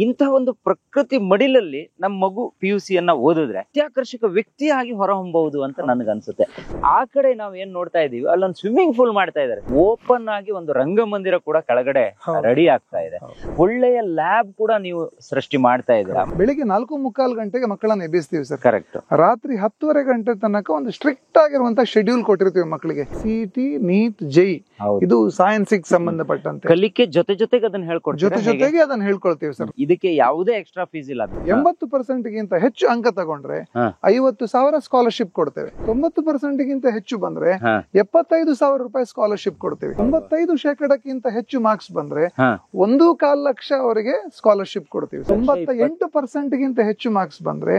ಇಂಥ ಒಂದು ಪ್ರಕೃತಿ ಮಡಿಲಲ್ಲಿ ನಮ್ಮ ಮಗು PUC ಓದಿದ್ರೆ ಅತ್ಯಾಕರ್ಷಕ ವ್ಯಕ್ತಿಯಾಗಿ ಹೊರಹೊಮ್ಮಬಹುದು ಅಂತ ನನ್ಗನ್ಸುತ್ತೆ. ಆ ಕಡೆ ನಾವ್ ಏನ್ ನೋಡ್ತಾ ಇದೀವಿ, ಅಲ್ಲೊಂದು ಸ್ವಿಮ್ಮಿಂಗ್ ಪೂಲ್ ಮಾಡ್ತಾ ಇದಾರೆ, ಓಪನ್ ಆಗಿ ಒಂದು ರಂಗಮಂದಿರ ಕೂಡ ಕೆಳಗಡೆ ರೆಡಿ ಆಗ್ತಾ ಇದೆ, ಒಳ್ಳೆಯ ಲ್ಯಾಬ್ ಕೂಡ ನೀವು ಸೃಷ್ಟಿ ಮಾಡ್ತಾ ಇದ್ದೀರಾ. ಬೆಳಿಗ್ಗೆ 4:45 ಗಂಟೆಗೆ ಮಕ್ಕಳನ್ನ ಎಬ್ಬಿಸ್ತೀವಿ ಸರ್. ಕರೆಕ್ಟ್. ರಾತ್ರಿ 10:30 ಗಂಟೆ ತನಕ ಒಂದು ಸ್ಟ್ರಿಕ್ಟ್ ಆಗಿರುವಂತ ಶೆಡ್ಯೂಲ್ ಕೊಟ್ಟಿರ್ತೀವಿ ಮಕ್ಕಳಿಗೆ. CET, NEET, JEE ಇದು ಸೈನ್ಸ್ ಸಂಬಂಧಪಟ್ಟಂತೆ ಕಲಿಕೆ ಜೊತೆಗೆ ಅದನ್ನ ಜೊತೆಗೆ ಅದನ್ನ ಹೇಳ್ಕೊಳ್ತೀವಿ ಸರ್. ಇದಕ್ಕೆ ಯಾವುದೇ ಎಕ್ಸ್ಟ್ರಾ ಫೀಸ್ ಇಲ್ಲ. 80% ಗಿಂತ ಹೆಚ್ಚು ಅಂಕ ತಗೊಂಡ್ರೆ 50,000 ಸ್ಕಾಲರ್ಶಿಪ್ ಕೊಡ್ತೇವೆ. 90% ಗಿಂತ ಹೆಚ್ಚು ಬಂದ್ರೆ 75,000 ರೂಪಾಯಿ ಸ್ಕಾಲರ್ಶಿಪ್ ಕೊಡ್ತೇವೆ. 95% ಹೆಚ್ಚು ಮಾರ್ಕ್ಸ್ ಬಂದ್ರೆ 1.25 ಲಕ್ಷ ಅವರಿಗೆ ಸ್ಕಾಲರ್ಶಿಪ್ ಕೊಡ್ತೀವಿ. 98% ಗಿಂತ ಹೆಚ್ಚು ಮಾರ್ಕ್ಸ್ ಬಂದ್ರೆ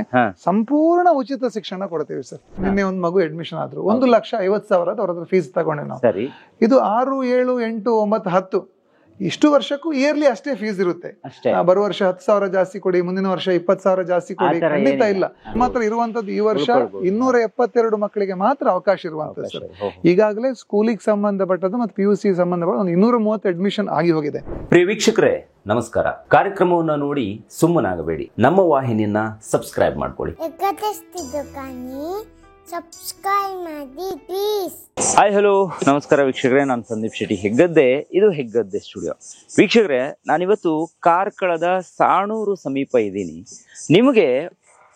ಸಂಪೂರ್ಣ ಉಚಿತ ಶಿಕ್ಷಣ ಕೊಡ್ತೀವಿ ಸರ್. ನಿನ್ನೆ ಒಂದು ಮಗು ಅಡ್ಮಿಷನ್ ಆದ್ರು, 1,50,000 ಅವ್ರ ಹತ್ರ ಫೀಸ್ ತಗೊಂಡೆ ನಾವು. ಇದು 6, 7, 8, 9, 10 ಇಷ್ಟು ವರ್ಷಕ್ಕೂ ಇಯರ್ಲಿ ಅಷ್ಟೇ ಫೀಸ್ ಇರುತ್ತೆ. ಬರುವ ವರ್ಷ 10,000 ಜಾಸ್ತಿ ಕೊಡಿ, ಮುಂದಿನ ವರ್ಷ 20,000 ಜಾಸ್ತಿ ಕೊಡಿ, ಖಂಡಿತ ಇಲ್ಲ. ಮಾತ್ರ ಇರುವಂತದ್ದು ಈ ವರ್ಷ 272 ಮಕ್ಕಳಿಗೆ ಮಾತ್ರ ಅವಕಾಶ ಇರುವಂತದ್ದು ಸರ್. ಈಗಾಗಲೇ ಸ್ಕೂಲಿಗೆ ಸಂಬಂಧಪಟ್ಟದ್ದು ಮತ್ತು PUC ಸಂಬಂಧಪಟ್ಟ 230 ಅಡ್ಮಿಷನ್ ಆಗಿ ಹೋಗಿದೆ. ಪ್ರಿಯ ವೀಕ್ಷಕರೇ ನಮಸ್ಕಾರ. ಕಾರ್ಯಕ್ರಮವನ್ನು ನೋಡಿ ಸುಮ್ಮನಾಗಬೇಡಿ, ನಮ್ಮ ವಾಹಿನಿಯನ್ನ ಸಬ್ಸ್ಕ್ರೈಬ್ ಮಾಡ್ಕೊಳ್ಳಿ. ಸಬ್ಸ್ಕ್ರೈಬ್ ಮಾಡಿ ಪ್ಲೀಸ್. ಹಾಯ್ ಹಲೋ ನಮಸ್ಕಾರ ವೀಕ್ಷಕರೇ, ನಾನು ಸಂದೀಪ್ ಶೆಟ್ಟಿ ಹೆಗ್ಗದ್ದೆ. ಇದು ಹೆಗ್ಗದ್ದೆ ಸ್ಟುಡಿಯೋ. ವೀಕ್ಷಕರೇ, ನಾನಿವತ್ತು ಕಾರ್ಕಳದ ಸಾಣೂರು ಸಮೀಪ ಇದ್ದೀನಿ. ನಿಮಗೆ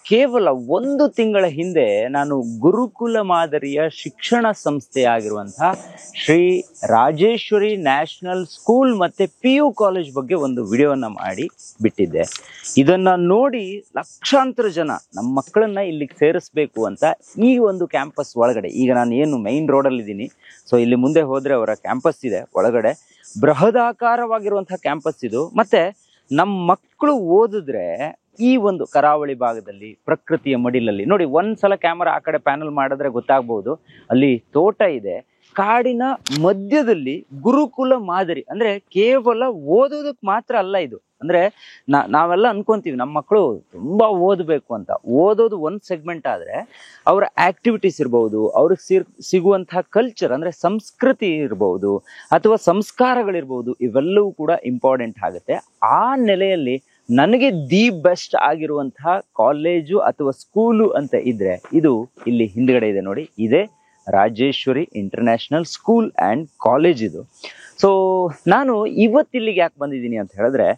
ಕೇವಲ 1 ತಿಂಗಳ ಹಿಂದೆ ನಾನು ಗುರುಕುಲ ಮಾದರಿಯ ಶಿಕ್ಷಣ ಸಂಸ್ಥೆ ಆಗಿರುವಂತಹ ಶ್ರೀ ರಾಜೇಶ್ವರಿ ನ್ಯಾಷನಲ್ ಸ್ಕೂಲ್ ಮತ್ತೆ PU ಕಾಲೇಜ್ ಬಗ್ಗೆ ಒಂದು ವಿಡಿಯೋವನ್ನ ಮಾಡಿ ಬಿಟ್ಟಿದ್ದೆ. ಇದನ್ನ ನೋಡಿ ಲಕ್ಷಾಂತರ ಜನ ನಮ್ಮ ಮಕ್ಕಳನ್ನ ಇಲ್ಲಿಗೆ ಸೇರಿಸ್ಬೇಕು ಅಂತ ಈ ಒಂದು ಕ್ಯಾಂಪಸ್ ಒಳಗಡೆ, ಈಗ ನಾನು ಏನು ಮೈನ್ ರೋಡಲ್ಲಿ ಇದ್ದೀನಿ, ಸೊ ಇಲ್ಲಿ ಮುಂದೆ ಹೋದ್ರೆ ಅವರ ಕ್ಯಾಂಪಸ್ ಇದೆ, ಒಳಗಡೆ ಬೃಹದಾಕಾರವಾಗಿರುವಂತಹ ಕ್ಯಾಂಪಸ್ ಇದು. ಮತ್ತೆ ನಮ್ಮ ಮಕ್ಕಳು ಓದಿದ್ರೆ ಈ ಒಂದು ಕರಾವಳಿ ಭಾಗದಲ್ಲಿ ಪ್ರಕೃತಿಯ ಮಡಿಲಲ್ಲಿ ನೋಡಿ, ಒಂದ್ಸಲ ಕ್ಯಾಮರಾ ಆ ಕಡೆ ಪ್ಯಾನಲ್ ಮಾಡಿದ್ರೆ ಗೊತ್ತಾಗ್ಬಹುದು, ಅಲ್ಲಿ ತೋಟ ಇದೆ, ಕಾಡಿನ ಮಧ್ಯದಲ್ಲಿ ಗುರುಕುಲ ಮಾದರಿ. ಅಂದ್ರೆ ಕೇವಲ ಓದೋದಕ್ಕೆ ಮಾತ್ರ ಅಲ್ಲ ಇದು. ಅಂದ್ರೆ ನಾವೆಲ್ಲ ಅನ್ಕೊಂತೀವಿ ನಮ್ಮ ಮಕ್ಕಳು ತುಂಬಾ ಓದಬೇಕು ಅಂತ. ಓದೋದು ಒಂದು ಸೆಗ್ಮೆಂಟ್ ಆದ್ರೆ ಅವರ ಆಕ್ಟಿವಿಟೀಸ್ ಇರ್ಬಹುದು, ಅವ್ರಿಗೆ ಸಿಗುವಂತಹ ಕಲ್ಚರ್ ಅಂದ್ರೆ ಸಂಸ್ಕೃತಿ ಇರ್ಬಹುದು ಅಥವಾ ಸಂಸ್ಕಾರಗಳಿರ್ಬಹುದು, ಇವೆಲ್ಲವೂ ಕೂಡ ಇಂಪಾರ್ಟೆಂಟ್ ಆಗುತ್ತೆ. ಆ ನೆಲೆಯಲ್ಲಿ ನನಗೆ ದಿ ಬೆಸ್ಟ್ ಆಗಿರುವಂತಹ ಕಾಲೇಜು ಅಥವಾ ಸ್ಕೂಲು ಅಂತ ಇದ್ರೆ ಇದು ಇಲ್ಲಿ ಹಿಂದ್ಗಡೆ ಇದೆ ನೋಡಿ, ಇದೇ Rajeshwari international school and college ಇದು. ಸೊ ನಾನು ಇವತ್ತಿಲ್ಲಿಗೆ ಯಾಕೆ ಬಂದಿದ್ದೀನಿ ಅಂತ ಹೇಳಿದ್ರೆ,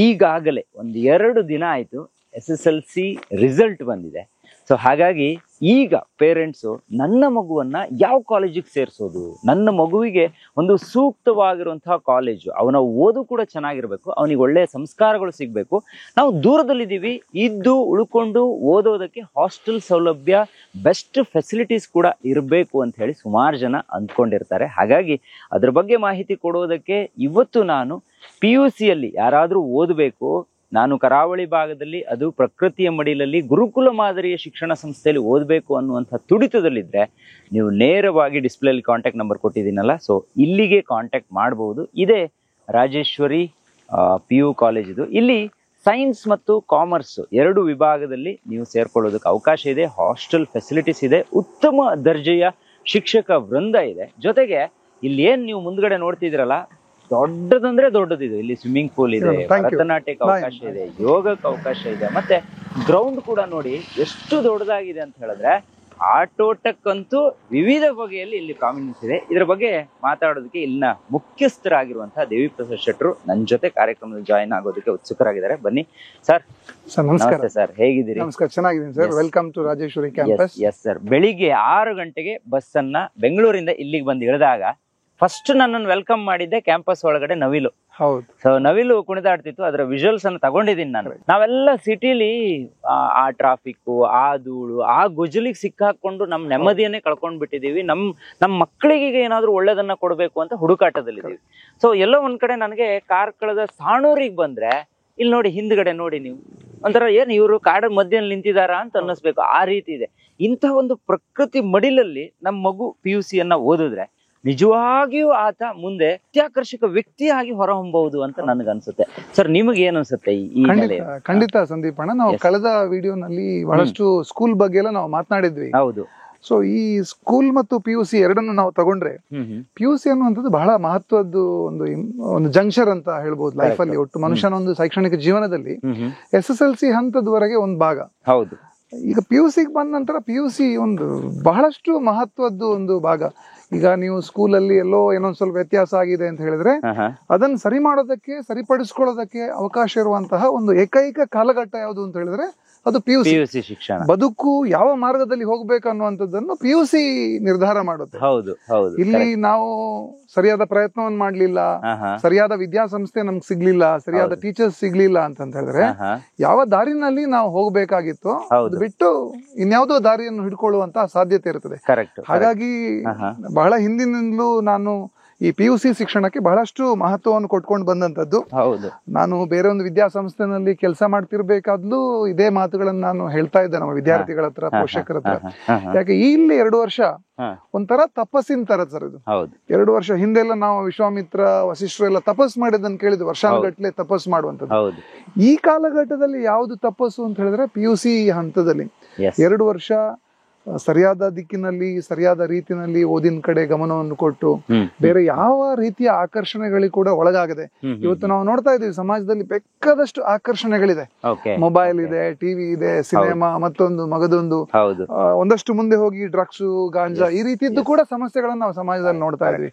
ಈಗಾಗಲೇ 1-2 ದಿನ ಆಯಿತು SSLC ರಿಸಲ್ಟ್ ಬಂದಿದೆ. ಸೊ ಹಾಗಾಗಿ ಈಗ ಪೇರೆಂಟ್ಸು ನನ್ನ ಮಗುವನ್ನ ಯಾವ ಕಾಲೇಜಿಗೆ ಸೇರಿಸೋದು, ನನ್ನ ಮಗುವಿಗೆ ಒಂದು ಸೂಕ್ತವಾಗಿರುವಂತಹ ಕಾಲೇಜು, ಅವನ ಓದು ಕೂಡ ಚೆನ್ನಾಗಿರ್ಬೇಕು, ಅವನಿಗೆ ಒಳ್ಳೆಯ ಸಂಸ್ಕಾರಗಳು ಸಿಗಬೇಕು, ನಾವು ದೂರದಲ್ಲಿದ್ದೀವಿ, ಇದ್ದು ಉಳ್ಕೊಂಡು ಓದೋದಕ್ಕೆ ಹಾಸ್ಟೆಲ್ ಸೌಲಭ್ಯ, ಬೆಸ್ಟ್ ಫೆಸಿಲಿಟೀಸ್ ಕೂಡ ಇರಬೇಕು ಅಂತ ಹೇಳಿ ಸುಮಾರು ಜನ ಅಂದ್ಕೊಂಡಿರ್ತಾರೆ. ಹಾಗಾಗಿ ಅದ್ರ ಬಗ್ಗೆ ಮಾಹಿತಿ ಕೊಡೋದಕ್ಕೆ ಇವತ್ತು ನಾನು PUCಯಲ್ಲಿ ಯಾರಾದರೂ ಓದಬೇಕು, ನಾನು ಕರಾವಳಿ ಭಾಗದಲ್ಲಿ ಅದು ಪ್ರಕೃತಿಯ ಮಡಿಲಲ್ಲಿ ಗುರುಕುಲ ಮಾದರಿಯ ಶಿಕ್ಷಣ ಸಂಸ್ಥೆಯಲ್ಲಿ ಓದಬೇಕು ಅನ್ನುವಂಥ ತುಡಿತದಲ್ಲಿದ್ದರೆ ನೀವು ನೇರವಾಗಿ ಡಿಸ್ಪ್ಲೇಲಿ ಕಾಂಟ್ಯಾಕ್ಟ್ ನಂಬರ್ ಕೊಟ್ಟಿದ್ದೀನಲ್ಲ, ಸೊ ಇಲ್ಲಿಗೆ ಕಾಂಟ್ಯಾಕ್ಟ್ ಮಾಡ್ಬೋದು. ಇದೇ ರಾಜೇಶ್ವರಿ PU ಕಾಲೇಜ್ ಇದು. ಇಲ್ಲಿ ಸೈನ್ಸ್ ಮತ್ತು ಕಾಮರ್ಸ್ 2 ವಿಭಾಗದಲ್ಲಿ ನೀವು ಸೇರ್ಕೊಳ್ಳೋದಕ್ಕೆ ಅವಕಾಶ ಇದೆ. ಹಾಸ್ಟೆಲ್ ಫೆಸಿಲಿಟೀಸ್ ಇದೆ, ಉತ್ತಮ ದರ್ಜೆಯ ಶಿಕ್ಷಕ ವೃಂದ ಇದೆ. ಜೊತೆಗೆ ಇಲ್ಲಿ ಏನ್ ನೀವು ಮುಂದ್ಗಡೆ ನೋಡ್ತಿದ್ದೀರಲ್ಲ, ದೊಡ್ಡದಂದ್ರೆ ದೊಡ್ಡದಿದೆ. ಇಲ್ಲಿ ಸ್ವಿಮ್ಮಿಂಗ್ ಪೂಲ್ ಇದೆ, ಭರತನಾಟ್ಯಕ್ಕೆ ಅವಕಾಶ ಇದೆ, ಯೋಗಕ್ಕೆ ಅವಕಾಶ ಇದೆ, ಮತ್ತೆ ಗ್ರೌಂಡ್ ಕೂಡ ನೋಡಿ ಎಷ್ಟು ದೊಡ್ಡದಾಗಿದೆ ಅಂತ ಹೇಳಿದ್ರೆ ಆಟೋಟಕ್ಕಂತೂ ವಿವಿಧ ಬಗೆಯಲ್ಲಿ ಇಲ್ಲಿ ಪ್ರಾಮಿನೆನ್ಸ್ ಇದೆ. ಇದರ ಬಗ್ಗೆ ಮಾತಾಡೋದಕ್ಕೆ ಇಲ್ಲಿನ ಮುಖ್ಯಸ್ಥರಾಗಿರುವಂತಹ ದೇವಿ ಪ್ರಸಾದ್ ಶೆಟ್ರು ನನ್ನ ಜೊತೆ ಕಾರ್ಯಕ್ರಮದಲ್ಲಿ ಜಾಯಿನ್ ಆಗೋದಕ್ಕೆ ಉತ್ಸುಕರಾಗಿದ್ದಾರೆ. ಬನ್ನಿ ಸರ್. ನಮಸ್ಕಾರ ಸರ್, ಹೇಗಿದ್ದೀರಿ? ನಮಸ್ಕಾರ, ಚೆನ್ನಾಗಿದ್ದೀನಿ sir. Welcome to Rajeshwari campus. Yes sir. ಬೆಳಿಗ್ಗೆ 6 ಗಂಟೆಗೆ ಬಸ್ ಅನ್ನ ಬೆಂಗಳೂರಿಂದ ಇಲ್ಲಿಗೆ ಬಂದು ಇಳಿದಾಗ ಫಸ್ಟ್ ನನ್ನನ್ನು ವೆಲ್ಕಮ್ ಮಾಡಿದ್ದೆ ಕ್ಯಾಂಪಸ್ ಒಳಗಡೆ ನವಿಲು. ಹೌದು. ಸೊ ನವಿಲು ಕುಣಿದಾಡ್ತಿತ್ತು, ಅದರ ವಿಜುವಲ್ಸ್ ಅನ್ನು ತಗೊಂಡಿದ್ದೀನಿ ನಾನು. ನಾವೆಲ್ಲ ಸಿಟಿಲಿ ಆ ಟ್ರಾಫಿಕ್, ಆ ಧೂಳು, ಆ ಗುಜಲಿಗೆ ಸಿಕ್ಕಾಕೊಂಡು ನಮ್ಮ ನೆಮ್ಮದಿಯನ್ನೇ ಕಳ್ಕೊಂಡ್ ಬಿಟ್ಟಿದೀವಿ. ನಮ್ಮ ಮಕ್ಕಳಿಗೆ ಏನಾದ್ರು ಒಳ್ಳೇದನ್ನ ಕೊಡ್ಬೇಕು ಅಂತ ಹುಡುಕಾಟದಲ್ಲಿದ್ದೀವಿ. ಸೊ ಎಲ್ಲೋ ಒಂದ್ ಕಡೆ ನನಗೆ ಕಾರ್ಕಳದ ಸಾಣೂರಿಗೆ ಬಂದ್ರೆ ಇಲ್ಲಿ ನೋಡಿ, ಹಿಂದ್ಗಡೆ ನೋಡಿ ನೀವು, ಒಂಥರ ಏನ್ ಇವರು ಕಾಡ ಮಧ್ಯದಲ್ಲಿ ನಿಂತಿದಾರ ಅಂತ ಅನ್ನಿಸ್ಬೇಕು, ಆ ರೀತಿ ಇದೆ. ಇಂಥ ಒಂದು ಪ್ರಕೃತಿ ಮಡಿಲಲ್ಲಿ ನಮ್ಮ ಮಗು PUC ಓದಿದ್ರೆ ನಿಜವಾಗಿಯೂ ಆತ ಮುಂದೆ ಅತ್ಯಾಕರ್ಷಕ ವ್ಯಕ್ತಿಯಾಗಿ ಹೊರಹೊಮ್ಮಬಹುದು ಅಂತ ನನ್ಗನ್ಸುತ್ತೆ. ಸರ್, ನಿಮಗೆ ಏನ್ ಅನ್ಸುತ್ತೆ ಈ? ಖಂಡಿತ ಸಂದೀಪಣ್ಣ, ನಾವು ಕಳೆದ ವಿಡಿಯೋನಲ್ಲಿ ಬಹಳಷ್ಟು ಸ್ಕೂಲ್ ಬಗ್ಗೆ ಎಲ್ಲ ನಾವು ಮಾತನಾಡಿದ್ವಿ. ಹೌದು. ಸೊ ಈ ಸ್ಕೂಲ್ ಮತ್ತು PUC ಎರಡನ್ನು ನಾವು ತಗೊಂಡ್ರೆ PUC ಅನ್ನುವಂಥದ್ದು ಬಹಳ ಮಹತ್ವದ್ದು ಒಂದು ಜಂಕ್ಷನ್ ಅಂತ ಹೇಳ್ಬೋದು ಲೈಫ್ ಅಲ್ಲಿ. ಒಟ್ಟು ಮನುಷ್ಯನ ಒಂದು ಶೈಕ್ಷಣಿಕ ಜೀವನದಲ್ಲಿ SSLC ಹಂತದವರೆಗೆ ಒಂದು ಭಾಗ. ಹೌದು. ಈಗ PUC ಬಂದ ನಂತರ PUC ಒಂದು ಬಹಳಷ್ಟು ಮಹತ್ವದ್ದು ಒಂದು ಭಾಗ. ಈಗ ನೀವು ಸ್ಕೂಲಲ್ಲಿ ಎಲ್ಲೋ ಏನೊಂದ್ ಸ್ವಲ್ಪ ವ್ಯತ್ಯಾಸ ಆಗಿದೆ ಅಂತ ಹೇಳಿದ್ರೆ ಅದನ್ನ ಸರಿ ಮಾಡೋದಕ್ಕೆ, ಸರಿಪಡಿಸ್ಕೊಳ್ಳೋದಕ್ಕೆ ಅವಕಾಶ ಇರುವಂತಹ ಒಂದು ಏಕೈಕ ಕಾಲಘಟ್ಟ ಯಾವುದು ಅಂತ ಹೇಳಿದ್ರೆ ಅದು PUC ಶಿಕ್ಷಣ. ಬದುಕು ಯಾವ ಮಾರ್ಗದಲ್ಲಿ ಹೋಗ್ಬೇಕು ಅನ್ನುವಂಥದ್ದನ್ನು PUC ನಿರ್ಧಾರ ಮಾಡುತ್ತೆ. ಹೌದು ಹೌದು. ಇಲ್ಲಿ ನಾವು ಸರಿಯಾದ ಪ್ರಯತ್ನವನ್ನು ಮಾಡ್ಲಿಲ್ಲ, ಸರಿಯಾದ ವಿದ್ಯಾಸಂಸ್ಥೆ ನಮ್ಗೆ ಸಿಗ್ಲಿಲ್ಲ, ಸರಿಯಾದ ಟೀಚರ್ಸ್ ಸಿಗ್ಲಿಲ್ಲ ಅಂತ ಹೇಳಿದ್ರೆ ಯಾವ ದಾರಿನಲ್ಲಿ ನಾವು ಹೋಗ್ಬೇಕಾಗಿತ್ತು ಅದು ಬಿಟ್ಟು ಇನ್ಯಾವುದೋ ದಾರಿಯನ್ನು ಹಿಡ್ಕೊಳ್ಳುವಂತಹ ಸಾಧ್ಯತೆ ಇರ್ತದೆ. ಹಾಗಾಗಿ ಬಹಳ ಹಿಂದಿನಿಂದಲೂ ನಾನು ಈ PUC ಶಿಕ್ಷಣಕ್ಕೆ ಬಹಳಷ್ಟು ಮಹತ್ವವನ್ನು ಕೊಟ್ಕೊಂಡು ಬಂದಂತದ್ದು. ನಾನು ಬೇರೆ ಒಂದು ವಿದ್ಯಾಸಂಸ್ಥೆನಲ್ಲಿ ಕೆಲಸ ಮಾಡ್ತಿರ್ಬೇಕಾದ್ಲೂ ಇದೇ ಮಾತುಗಳನ್ನ ನಾನು ಹೇಳ್ತಾ ಇದ್ದೆ ನಮ್ಮ ವಿದ್ಯಾರ್ಥಿಗಳ ಹತ್ರ, ಪೋಷಕರ ಹತ್ರ. ಯಾಕೆ ಇಲ್ಲಿ 2 ವರ್ಷ ಒಂಥರ ತಪಸ್ಸಿನ ತರ ಸರ್ ಇದು. 2 ವರ್ಷ ಹಿಂದೆಲ್ಲ ನಾವು ವಿಶ್ವಾಮಿತ್ರ, ವಸಿಷ್ಠರು ಎಲ್ಲ ತಪಸ್ ಮಾಡಿದ್ದನ್ನು ಕೇಳಿದ್ವಿ, ವರ್ಷಾನುಗಟ್ಲೆ ತಪಸ್ ಮಾಡುವಂಥದ್ದು. ಈ ಕಾಲಘಟ್ಟದಲ್ಲಿ ಯಾವುದು ತಪಸ್ಸು ಅಂತ ಹೇಳಿದ್ರೆ PUC ಹಂತದಲ್ಲಿ 2 ವರ್ಷ ಸರಿಯಾದ ದಿಕ್ಕಿನಲ್ಲಿ, ಸರಿಯಾದ ರೀತಿನಲ್ಲಿ ಓದಿನ ಕಡೆ ಗಮನವನ್ನು ಕೊಟ್ಟು ಬೇರೆ ಯಾವ ರೀತಿಯ ಆಕರ್ಷಣೆಗಳಿಗೆ ಕೂಡ ಒಳಗಾಗದೆ. ಇವತ್ತು ನಾವು ನೋಡ್ತಾ ಇದೀವಿ ಸಮಾಜದಲ್ಲಿ ಬೇಕಾದಷ್ಟು ಆಕರ್ಷಣೆಗಳಿದೆ. ಮೊಬೈಲ್ ಇದೆ, ಟಿವಿ ಇದೆ, ಸಿನಿಮಾ, ಮತ್ತೊಂದು ಮಗದೊಂದು, ಒಂದಷ್ಟು ಮುಂದೆ ಹೋಗಿ ಡ್ರಗ್ಸ್, ಗಾಂಜಾ, ಈ ರೀತಿದ್ದು ಕೂಡ ಸಮಸ್ಯೆಗಳನ್ನ ನಾವು ಸಮಾಜದಲ್ಲಿ ನೋಡ್ತಾ ಇದ್ವಿ.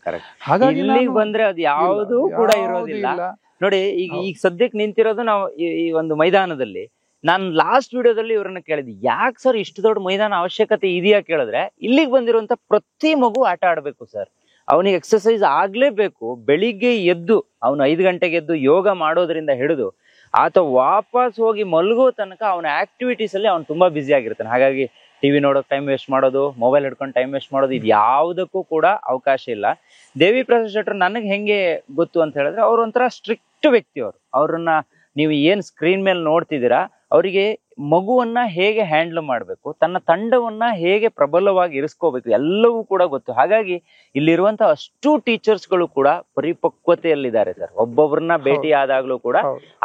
ಹಾಗಾಗಿ ಬಂದ್ರೆ ಅದು ಯಾವುದು ಕೂಡ ಇರೋದಿಲ್ಲ ನೋಡಿ. ಈಗ ಸದ್ಯಕ್ಕೆ ನಿಂತಿರೋದು ನಾವು ಈ ಒಂದು ಮೈದಾನದಲ್ಲಿ. ನಾನು ಲಾಸ್ಟ್ ವಿಡಿಯೋದಲ್ಲಿ ಇವ್ರನ್ನ ಕೇಳಿದ್ವಿ, ಯಾಕೆ ಸರ್ ಇಷ್ಟು ದೊಡ್ಡ ಮೈದಾನ ಅವಶ್ಯಕತೆ ಇದೆಯಾ ಕೇಳಿದ್ರೆ, ಇಲ್ಲಿಗೆ ಬಂದಿರುವಂತ ಪ್ರತಿ ಮಗು ಆಟ ಆಡ್ಬೇಕು ಸರ್, ಅವನಿಗೆ ಎಕ್ಸರ್ಸೈಸ್ ಆಗ್ಲೇಬೇಕು. ಬೆಳಿಗ್ಗೆ ಎದ್ದು ಅವನು 5 ಗಂಟೆಗೆ ಎದ್ದು ಯೋಗ ಮಾಡೋದ್ರಿಂದ ಹಿಡಿದು ಆತ ವಾಪಸ್ ಹೋಗಿ ಮಲಗೋ ತನಕ ಅವನ ಆಕ್ಟಿವಿಟೀಸ್ ಅಲ್ಲಿ ಅವ್ನು ತುಂಬಾ ಬ್ಯುಸಿ ಆಗಿರ್ತಾನೆ. ಹಾಗಾಗಿ ಟಿವಿ ನೋಡೋಕೆ ಟೈಮ್ ವೇಸ್ಟ್ ಮಾಡೋದು, ಮೊಬೈಲ್ ಹಿಡ್ಕೊಂಡು ಟೈಮ್ ವೇಸ್ಟ್ ಮಾಡೋದು, ಇದು ಯಾವುದಕ್ಕೂ ಕೂಡ ಅವಕಾಶ ಇಲ್ಲ. ದೇವಿ ಪ್ರಸಾದ್ ಶೆಟ್ಟರ್ ನನಗೆ ಹೆಂಗೆ ಗೊತ್ತು ಅಂತ ಹೇಳಿದ್ರೆ, ಅವ್ರು ಒಂಥರ ಸ್ಟ್ರಿಕ್ಟ್ ವ್ಯಕ್ತಿ. ಅವ್ರನ್ನ ನೀವು ಏನ್ ಸ್ಕ್ರೀನ್ ಮೇಲೆ ನೋಡ್ತಿದ್ದೀರಾ, ಅವರಿಗೆ ಮಗುವನ್ನ ಹೇಗೆ ಹ್ಯಾಂಡಲ್ ಮಾಡಬೇಕು, ತನ್ನ ತಂಡವನ್ನ ಹೇಗೆ ಪ್ರಬಲವಾಗಿ ಇರಿಸ್ಕೋಬೇಕು, ಎಲ್ಲವೂ ಕೂಡ ಗೊತ್ತು. ಹಾಗಾಗಿ ಇಲ್ಲಿರುವಂತಹ ಅಷ್ಟು ಟೀಚರ್ಸ್ಗಳು ಕೂಡ ಪರಿಪಕ್ವತೆಯಲ್ಲಿದ್ದಾರೆ ಸರ್. ಒಬ್ಬೊಬ್ಬರನ್ನ ಭೇಟಿ ಆದಾಗ್ಲೂ ಕೂಡ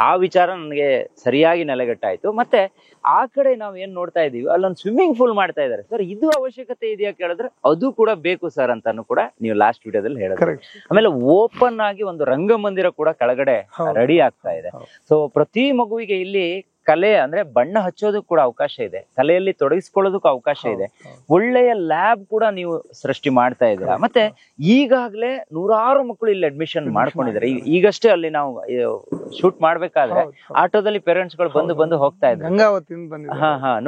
ಆ ವಿಚಾರ ನನಗೆ ಸರಿಯಾಗಿ ನೆಲೆಗಟ್ಟಾಯ್ತು. ಮತ್ತೆ ಆ ಕಡೆ ನಾವು ಏನ್ ನೋಡ್ತಾ ಇದೀವಿ, ಅಲ್ಲೊಂದು ಸ್ವಿಮ್ಮಿಂಗ್ ಪೂಲ್ ಮಾಡ್ತಾ ಇದ್ದಾರೆ ಸರ್. ಇದು ಅವಶ್ಯಕತೆ ಇದೆಯಾ ಕೇಳಿದ್ರೆ ಅದು ಕೂಡ ಬೇಕು ಸರ್ ಅಂತಾನು ಕೂಡ ನೀವು ಲಾಸ್ಟ್ ವಿಡಿಯೋದಲ್ಲಿ ಹೇಳಿದ್ರೆ. ಆಮೇಲೆ ಓಪನ್ ಆಗಿ ಒಂದು ರಂಗಮಂದಿರ ಕೂಡ ಕೆಳಗಡೆ ರೆಡಿ ಆಗ್ತಾ ಇದೆ. ಸೊ ಪ್ರತಿ ಮಗುವಿಗೆ ಇಲ್ಲಿ ಕಲೆ ಅಂದ್ರೆ ಬಣ್ಣ ಹಚ್ಚೋದಕ್ಕೆ ಕೂಡ ಅವಕಾಶ ಇದೆ, ಕಲೆಯಲ್ಲಿ ತೊಡಗಿಸ್ಕೊಳ್ಳೋದಕ್ಕೂ ಅವಕಾಶ ಇದೆ. ಒಳ್ಳೆಯ ಲ್ಯಾಬ್ ಕೂಡ ನೀವು ಸೃಷ್ಟಿ ಮಾಡ್ತಾ ಇದ್ದೀರಾ. ಮತ್ತೆ ಈಗಾಗಲೇ 100 ಮಕ್ಕಳು ಇಲ್ಲಿ ಅಡ್ಮಿಷನ್ ಮಾಡ್ಕೊಂಡಿದ್ದಾರೆ. ಈಗಷ್ಟೇ ಅಲ್ಲಿ ನಾವು ಶೂಟ್ ಮಾಡ್ಬೇಕಾದ್ರೆ ಆಟೋದಲ್ಲಿ ಪೇರೆಂಟ್ಸ್ ಗಳು ಬಂದು ಹೋಗ್ತಾ ಇದ್ದಾರೆ.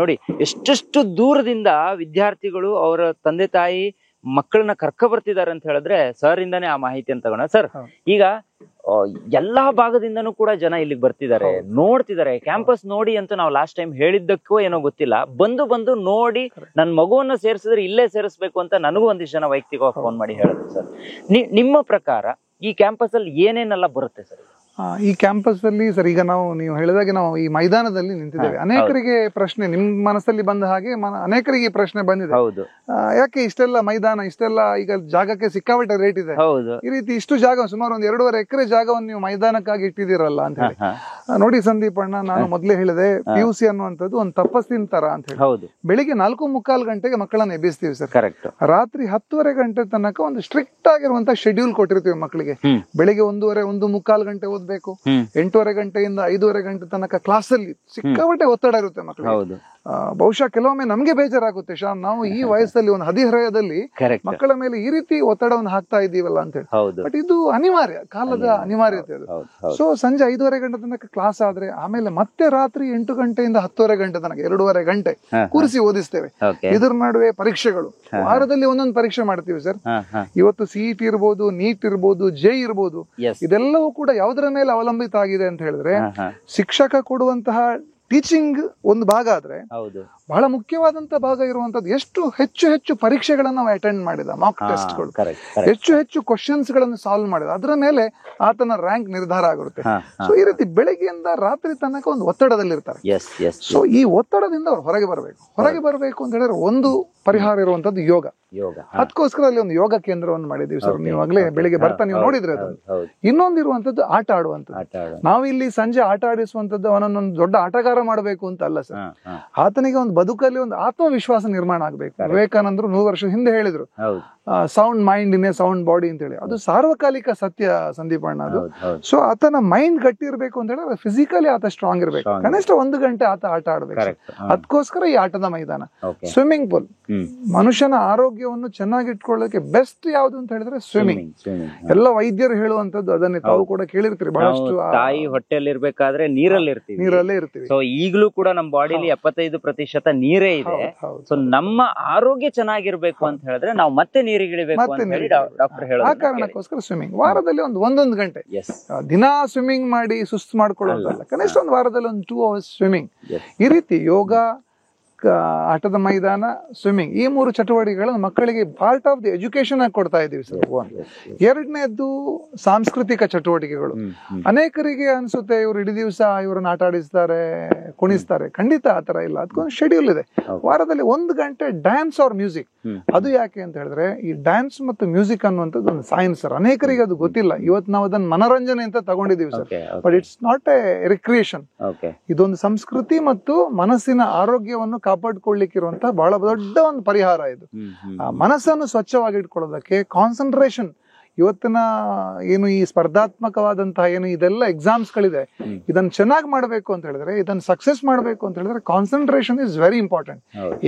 ನೋಡಿ ಎಷ್ಟೆಷ್ಟು ದೂರದಿಂದ ವಿದ್ಯಾರ್ಥಿಗಳು ಅವರ ತಂದೆ ತಾಯಿ ಮಕ್ಕಳನ್ನ ಕರ್ಕ ಬರ್ತಿದ್ದಾರೆ ಅಂತ ಹೇಳಿದ್ರೆ ಸರ್ ಇಂದಾನೆ ಆ ಮಾಹಿತಿಯನ್ನು ತಗೋಣ. ಸರ್, ಈಗ ಎಲ್ಲಾ ಭಾಗದಿಂದನೂ ಕೂಡ ಜನ ಇಲ್ಲಿಗೆ ಬರ್ತಿದ್ದಾರೆ, ನೋಡ್ತಿದ್ದಾರೆ. ಕ್ಯಾಂಪಸ್ ನೋಡಿ ಅಂತ ನಾವು ಲಾಸ್ಟ್ ಟೈಮ್ ಹೇಳಿದ್ದಕ್ಕೂ ಏನೋ ಗೊತ್ತಿಲ್ಲ, ಬಂದು ನೋಡಿ ನನ್ ಮಗುವನ್ನ ಸೇರಿಸಿದ್ರೆ ಇಲ್ಲೇ ಸೇರಿಸ್ಬೇಕು ಅಂತ ನನಗೂ ಒಂದಿಷ್ಟು ಜನ ವೈಯಕ್ತಿಕವಾಗಿ ಫೋನ್ ಮಾಡಿ ಹೇಳಿದ್ರು. ಸರ್, ನಿಮ್ಮ ಪ್ರಕಾರ ಈ ಕ್ಯಾಂಪಸ್ ಅಲ್ಲಿ ಏನೇನೆಲ್ಲ ಬರುತ್ತೆ ಸರ್? ಈ ಕ್ಯಾಂಪಸ್ ಅಲ್ಲಿ ಸರ್, ಈಗ ನೀವು ಹೇಳಿದಾಗೆ ನಾವು ಈ ಮೈದಾನದಲ್ಲಿ ನಿಂತಿದ್ದೇವೆ. ಅನೇಕರಿಗೆ ಪ್ರಶ್ನೆ, ನಿಮ್ ಮನಸ್ಸಲ್ಲಿ ಬಂದ ಹಾಗೆ ಅನೇಕರಿಗೆ ಈ ಪ್ರಶ್ನೆ ಬಂದಿದೆ, ಯಾಕೆ ಇಷ್ಟೆಲ್ಲ ಮೈದಾನ, ಇಷ್ಟೆಲ್ಲ ಈಗ ಜಾಗಕ್ಕೆ ಸಿಕ್ಕಾಪಟ್ಟೆ ರೇಟ್ ಇದೆ, ಈ ರೀತಿ ಇಷ್ಟು ಜಾಗ, ಸುಮಾರು ಒಂದು 2.5 ಎಕರೆ ಜಾಗವನ್ನು ನೀವು ಮೈದಾನಕ್ಕಾಗಿ ಇಟ್ಟಿದ್ದೀರಲ್ಲ ಅಂತ ಹೇಳಿ. ನೋಡಿ ಸಂದೀಪ್ ಅಣ್ಣ, ನಾನು ಮೊದ್ಲೇ ಹೇಳಿದೆ PUC ಅನ್ನುವಂಥದ್ದು ಒಂದು ತಪಸ್ಸಿನ ತರ ಅಂತ ಹೇಳಿ. ಬೆಳಿಗ್ಗೆ 4:45 ಗಂಟೆಗೆ ಮಕ್ಕಳನ್ನ ಎಬ್ಬಿಸ್ತೀವಿ ಸರ್. ರಾತ್ರಿ 10:30 ಗಂಟೆ ತನಕ ಒಂದು ಸ್ಟ್ರಿಕ್ಟ್ ಆಗಿರುವಂತ ಶೆಡ್ಯೂಲ್ ಕೊಟ್ಟಿರ್ತೀವಿ ಮಕ್ಕಳಿಗೆ. ಬೆಳಿಗ್ಗೆ 1:30 ಗಂಟೆ ಓದ್ಬೇಕು, 8:30 ಗಂಟೆಯಿಂದ 5:30 ಗಂಟೆ ತನಕ ಕ್ಲಾಸ್ ಅಲ್ಲಿ ಸಿಕ್ಕಾಪಟ್ಟೆ ಒತ್ತಡ ಇರುತ್ತೆ ಮಕ್ಕಳಿಗೆ. ಬಹುಶಃ ಕೆಲವೊಮ್ಮೆ ನಮ್ಗೆ ಬೇಜಾರಾಗುತ್ತೆ, ನಾವು ಈ ವಯಸ್ಸಲ್ಲಿ ಒಂದು ಹದಿಹರೆಯದಲ್ಲಿ ಮಕ್ಕಳ ಮೇಲೆ ಈ ರೀತಿ ಒತ್ತಡವನ್ನು ಹಾಕ್ತಾ ಇದ್ದೀವಲ್ಲ ಅಂತ ಹೇಳಿ. ಬಟ್ ಇದು ಅನಿವಾರ್ಯ, ಕಾಲದ ಅನಿವಾರ್ಯತೆ ಅದು. ಸೊ ಸಂಜೆ 5:30 ಗಂಟೆ ತನಕ ಕ್ಲಾಸ್ ಆದ್ರೆ ಆಮೇಲೆ ಮತ್ತೆ ರಾತ್ರಿ 8 ಗಂಟೆಯಿಂದ 10:30 ಗಂಟೆ ತನಕ 2.5 ಗಂಟೆ ಕೂರಿಸಿ ಓದಿಸ್ತೇವೆ. ಇದ್ರ ನಡುವೆ ಪರೀಕ್ಷೆಗಳು, ವಾರದಲ್ಲಿ ಒಂದೊಂದು ಪರೀಕ್ಷೆ ಮಾಡ್ತೀವಿ ಸರ್. ಇವತ್ತು CET ಇರ್ಬೋದು, ನೀಟ್ ಇರ್ಬೋದು, JEE ಇರ್ಬೋದು, ಇದೆಲ್ಲವೂ ಕೂಡ ಯಾವುದರ ಮೇಲೆ ಅವಲಂಬಿತ ಆಗಿದೆ ಅಂತ ಹೇಳಿದ್ರೆ, ಶಿಕ್ಷಕ ಕೊಡುವಂತಹ ಟೀಚಿಂಗ್ ಒಂದು ಭಾಗ ಆದ್ರೆ ಬಹಳ ಮುಖ್ಯವಾದಂತ ಭಾಗ ಇರುವಂತದ್ದು ಎಷ್ಟು ಹೆಚ್ಚು ಪರೀಕ್ಷೆಗಳನ್ನ ನಾವು ಅಟೆಂಡ್ ಮಾಡಿದ, ಮಾಕ್ ಟೆಸ್ಟ್ಗಳು, ಹೆಚ್ಚು ಕ್ವಶನ್ಸ್ ಗಳನ್ನು ಸಾಲ್ವ್ ಮಾಡಿದ, ಅದರ ಮೇಲೆ ಆತನ ರ್ಯಾಂಕ್ ನಿರ್ಧಾರ ಆಗಿರುತ್ತೆ. ಸೊ ಈ ರೀತಿ ಬೆಳಗ್ಗೆಯಿಂದ ರಾತ್ರಿ ತನಕ ಒಂದು ಒತ್ತಡದಲ್ಲಿರ್ತಾರೆ. ಸೊ ಈ ಒತ್ತಡದಿಂದ ಅವ್ರು ಹೊರಗೆ ಬರಬೇಕು ಅಂತ ಹೇಳಿದ್ರೆ ಒಂದು ಪರಿಹಾರ ಇರುವಂತದ್ದು ಯೋಗ. ಯೋಗ ಅದಕ್ಕೋಸ್ಕರ ಅಲ್ಲಿ ಒಂದು ಯೋಗ ಕೇಂದ್ರವನ್ನು ಮಾಡಿದೀವಿ ಸರ್. ನೀವು ಆಗ್ಲೇ ಬೆಳಿಗ್ಗೆ ಬರ್ತಾ ನೀವು ನೋಡಿದ್ರೆ ಅದನ್ನು. ಇನ್ನೊಂದಿರುವಂತದ್ದು ಆಟ ಆಡುವಂಥದ್ದು. ನಾವು ಇಲ್ಲಿ ಸಂಜೆ ಆಟ ಆಡಿಸುವಂತದ್ದು ಅವನನ್ನೊಂದು ದೊಡ್ಡ ಆಟಗಾರ ಮಾಡಬೇಕು ಅಂತ ಅಲ್ಲ ಸರ್. ಆತನಿಗೆ ಒಂದು ಬದುಕಲ್ಲಿ ಒಂದು ಆತ್ಮವಿಶ್ವಾಸ ನಿರ್ಮಾಣ ಆಗ್ಬೇಕು. ವಿವೇಕಾನಂದರು 100 ವರ್ಷ ಹಿಂದೆ ಹೇಳಿದ್ರು sound mind in a sound body ಅಂತ ಹೇಳಿ. ಅದು ಸಾರ್ವಕಾಲಿಕ ಸತ್ಯ ಸಂದೀಪ್ ಅಣ್ಣ ಅದು. ಸೊ ಆತನ ಮೈಂಡ್ ಗಟ್ಟಿ ಇರ್ಬೇಕು ಅಂತ ಹೇಳಿದ್ರೆ ಫಿಸಿಕಲಿ ಆತ ಸ್ಟ್ರಾಂಗ್ ಇರ್ಬೇಕು. ಕನಿಷ್ಠ 1 ಗಂಟೆ ಆತ ಆಟ ಆಡ್ಬೇಕು. ಅದಕ್ಕೋಸ್ಕರ ಈ ಆಟದ ಮೈದಾನ, ಸ್ವಿಮ್ಮಿಂಗ್ ಪೂಲ್. ಮನುಷ್ಯನ ಆರೋಗ್ಯವನ್ನು ಚೆನ್ನಾಗಿ ಇಟ್ಕೊಳ್ಳೋಕೆ ಬೆಸ್ಟ್ ಯಾವ್ದು ಅಂತ ಹೇಳಿದ್ರೆ ಸ್ವಿಮ್ಮಿಂಗ್. ಎಲ್ಲ ವೈದ್ಯರು ಹೇಳುವಂತದ್ದು ಅದನ್ನೇ, ತಾವು ಕೂಡ ಕೇಳಿರ್ತೀರಿ ಬಹಳಷ್ಟು. ತಾಯಿ ಹೊಟ್ಟೆಯಲ್ಲಿ ಇರ್ಬೇಕಾದ್ರೆ ನೀರಲ್ಲೇ ಇರ್ತೀವಿ. ಸೊ ಈಗಲೂ ಕೂಡ ನಮ್ಮ ಬಾಡಿಲಿ 75% ನೀರೇ ಇದೆ. ಸೊ ನಮ್ಮ ಆರೋಗ್ಯ ಚೆನ್ನಾಗಿರ್ಬೇಕು ಅಂತ ಹೇಳಿದ್ರೆ ನಾವು ಮತ್ತೆ ನೀರಿಗೆ ಇಳಿಬೇಕು ಅಂತ ಹೇಳಿ ಡಾಕ್ಟರ್ ಹೇಳೋದು. ಆ ಕಾರಣಕ್ಕೋಸ್ಕರ ಸ್ವಿಮ್ಮಿಂಗ್ ವಾರದಲ್ಲಿ ಒಂದೊಂದು ಗಂಟೆ. ದಿನಾ ಸ್ವಿಮ್ಮಿಂಗ್ ಮಾಡಿ ಸುಸ್ತು ಮಾಡ್ಕೊಳ್ಳೋದಲ್ಲ, ಕನಿಷ್ಠ ಒಂದು ವಾರದಲ್ಲಿ ಒಂದು 2 hours ಸ್ವಿಮ್ಮಿಂಗ್. ಈ ರೀತಿ ಯೋಗ, ಆಟದ ಮೈದಾನ, ಸ್ವಿಮ್ಮಿಂಗ್, ಈ 3 ಚಟುವಟಿಕೆಗಳನ್ನು ಮಕ್ಕಳಿಗೆ ಪಾರ್ಟ್ ಆಫ್ ದಿ ಎಜುಕೇಶನ್ ಆಗಿ ಕೊಡ್ತಾ ಇದೀವಿ ಸರ್. ಎರಡನೇದ್ದು ಸಾಂಸ್ಕೃತಿಕ ಚಟುವಟಿಕೆಗಳು. ಅನೇಕರಿಗೆ ಅನ್ಸುತ್ತೆ ಇವ್ರು ಇಡೀ ದಿವಸ ಇವ್ರನ್ನ ಆಟ ಆಡಿಸ್ತಾರೆ, ಕುಣಿಸ್ತಾರೆ. ಖಂಡಿತ ಆತರ ಇಲ್ಲ. ಅದಕ್ಕೊಂದು ಶೆಡ್ಯೂಲ್ ಇದೆ. ವಾರದಲ್ಲಿ 1 ಗಂಟೆ ಡ್ಯಾನ್ಸ್ ಆರ್ ಮ್ಯೂಸಿಕ್. ಅದು ಯಾಕೆ ಅಂತ ಹೇಳಿದ್ರೆ ಈ ಡ್ಯಾನ್ಸ್ ಮತ್ತು ಮ್ಯೂಸಿಕ್ ಅನ್ನುವಂಥದ್ದು ಒಂದು ಸೈನ್ಸ್ ಸರ್. ಅನೇಕರಿಗೆ ಅದು ಗೊತ್ತಿಲ್ಲ. ಇವತ್ತು ನಾವು ಅದನ್ನ ಮನೋರಂಜನೆ ಅಂತ ತಗೊಂಡಿದೀವಿ sir, but it's not a recreation. ಇದೊಂದು ಸಂಸ್ಕೃತಿ ಮತ್ತು ಮನಸ್ಸಿನ ಆರೋಗ್ಯವನ್ನು ಕಾಪಾಡಿಕೊಳ್ಳಿಕ್ಕಿರುವಂತಹ ಬಹಳ ದೊಡ್ಡ ಒಂದು ಪರಿಹಾರ ಇದು. ಮನಸ್ಸನ್ನು ಸ್ವಚ್ಛವಾಗಿ ಇಟ್ಕೊಳ್ಳೋದಕ್ಕೆ ಕಾನ್ಸಂಟ್ರೇಷನ್. ಇವತ್ತಿನ ಏನು ಈ ಸ್ಪರ್ಧಾತ್ಮಕವಾದಂತಹ ಏನು ಇದೆಲ್ಲ ಎಕ್ಸಾಮ್ಸ್ ಗಳಿದೆ, ಇದನ್ನ ಚೆನ್ನಾಗಿ ಮಾಡಬೇಕು ಅಂತ ಹೇಳಿದ್ರೆ, ಇದನ್ನ ಸಕ್ಸೆಸ್ ಮಾಡಬೇಕು ಅಂತ ಹೇಳಿದ್ರೆ ಕಾನ್ಸಂಟ್ರೇಷನ್ ಇಸ್ ವೆರಿ ಇಂಪಾರ್ಟೆಂಟ್.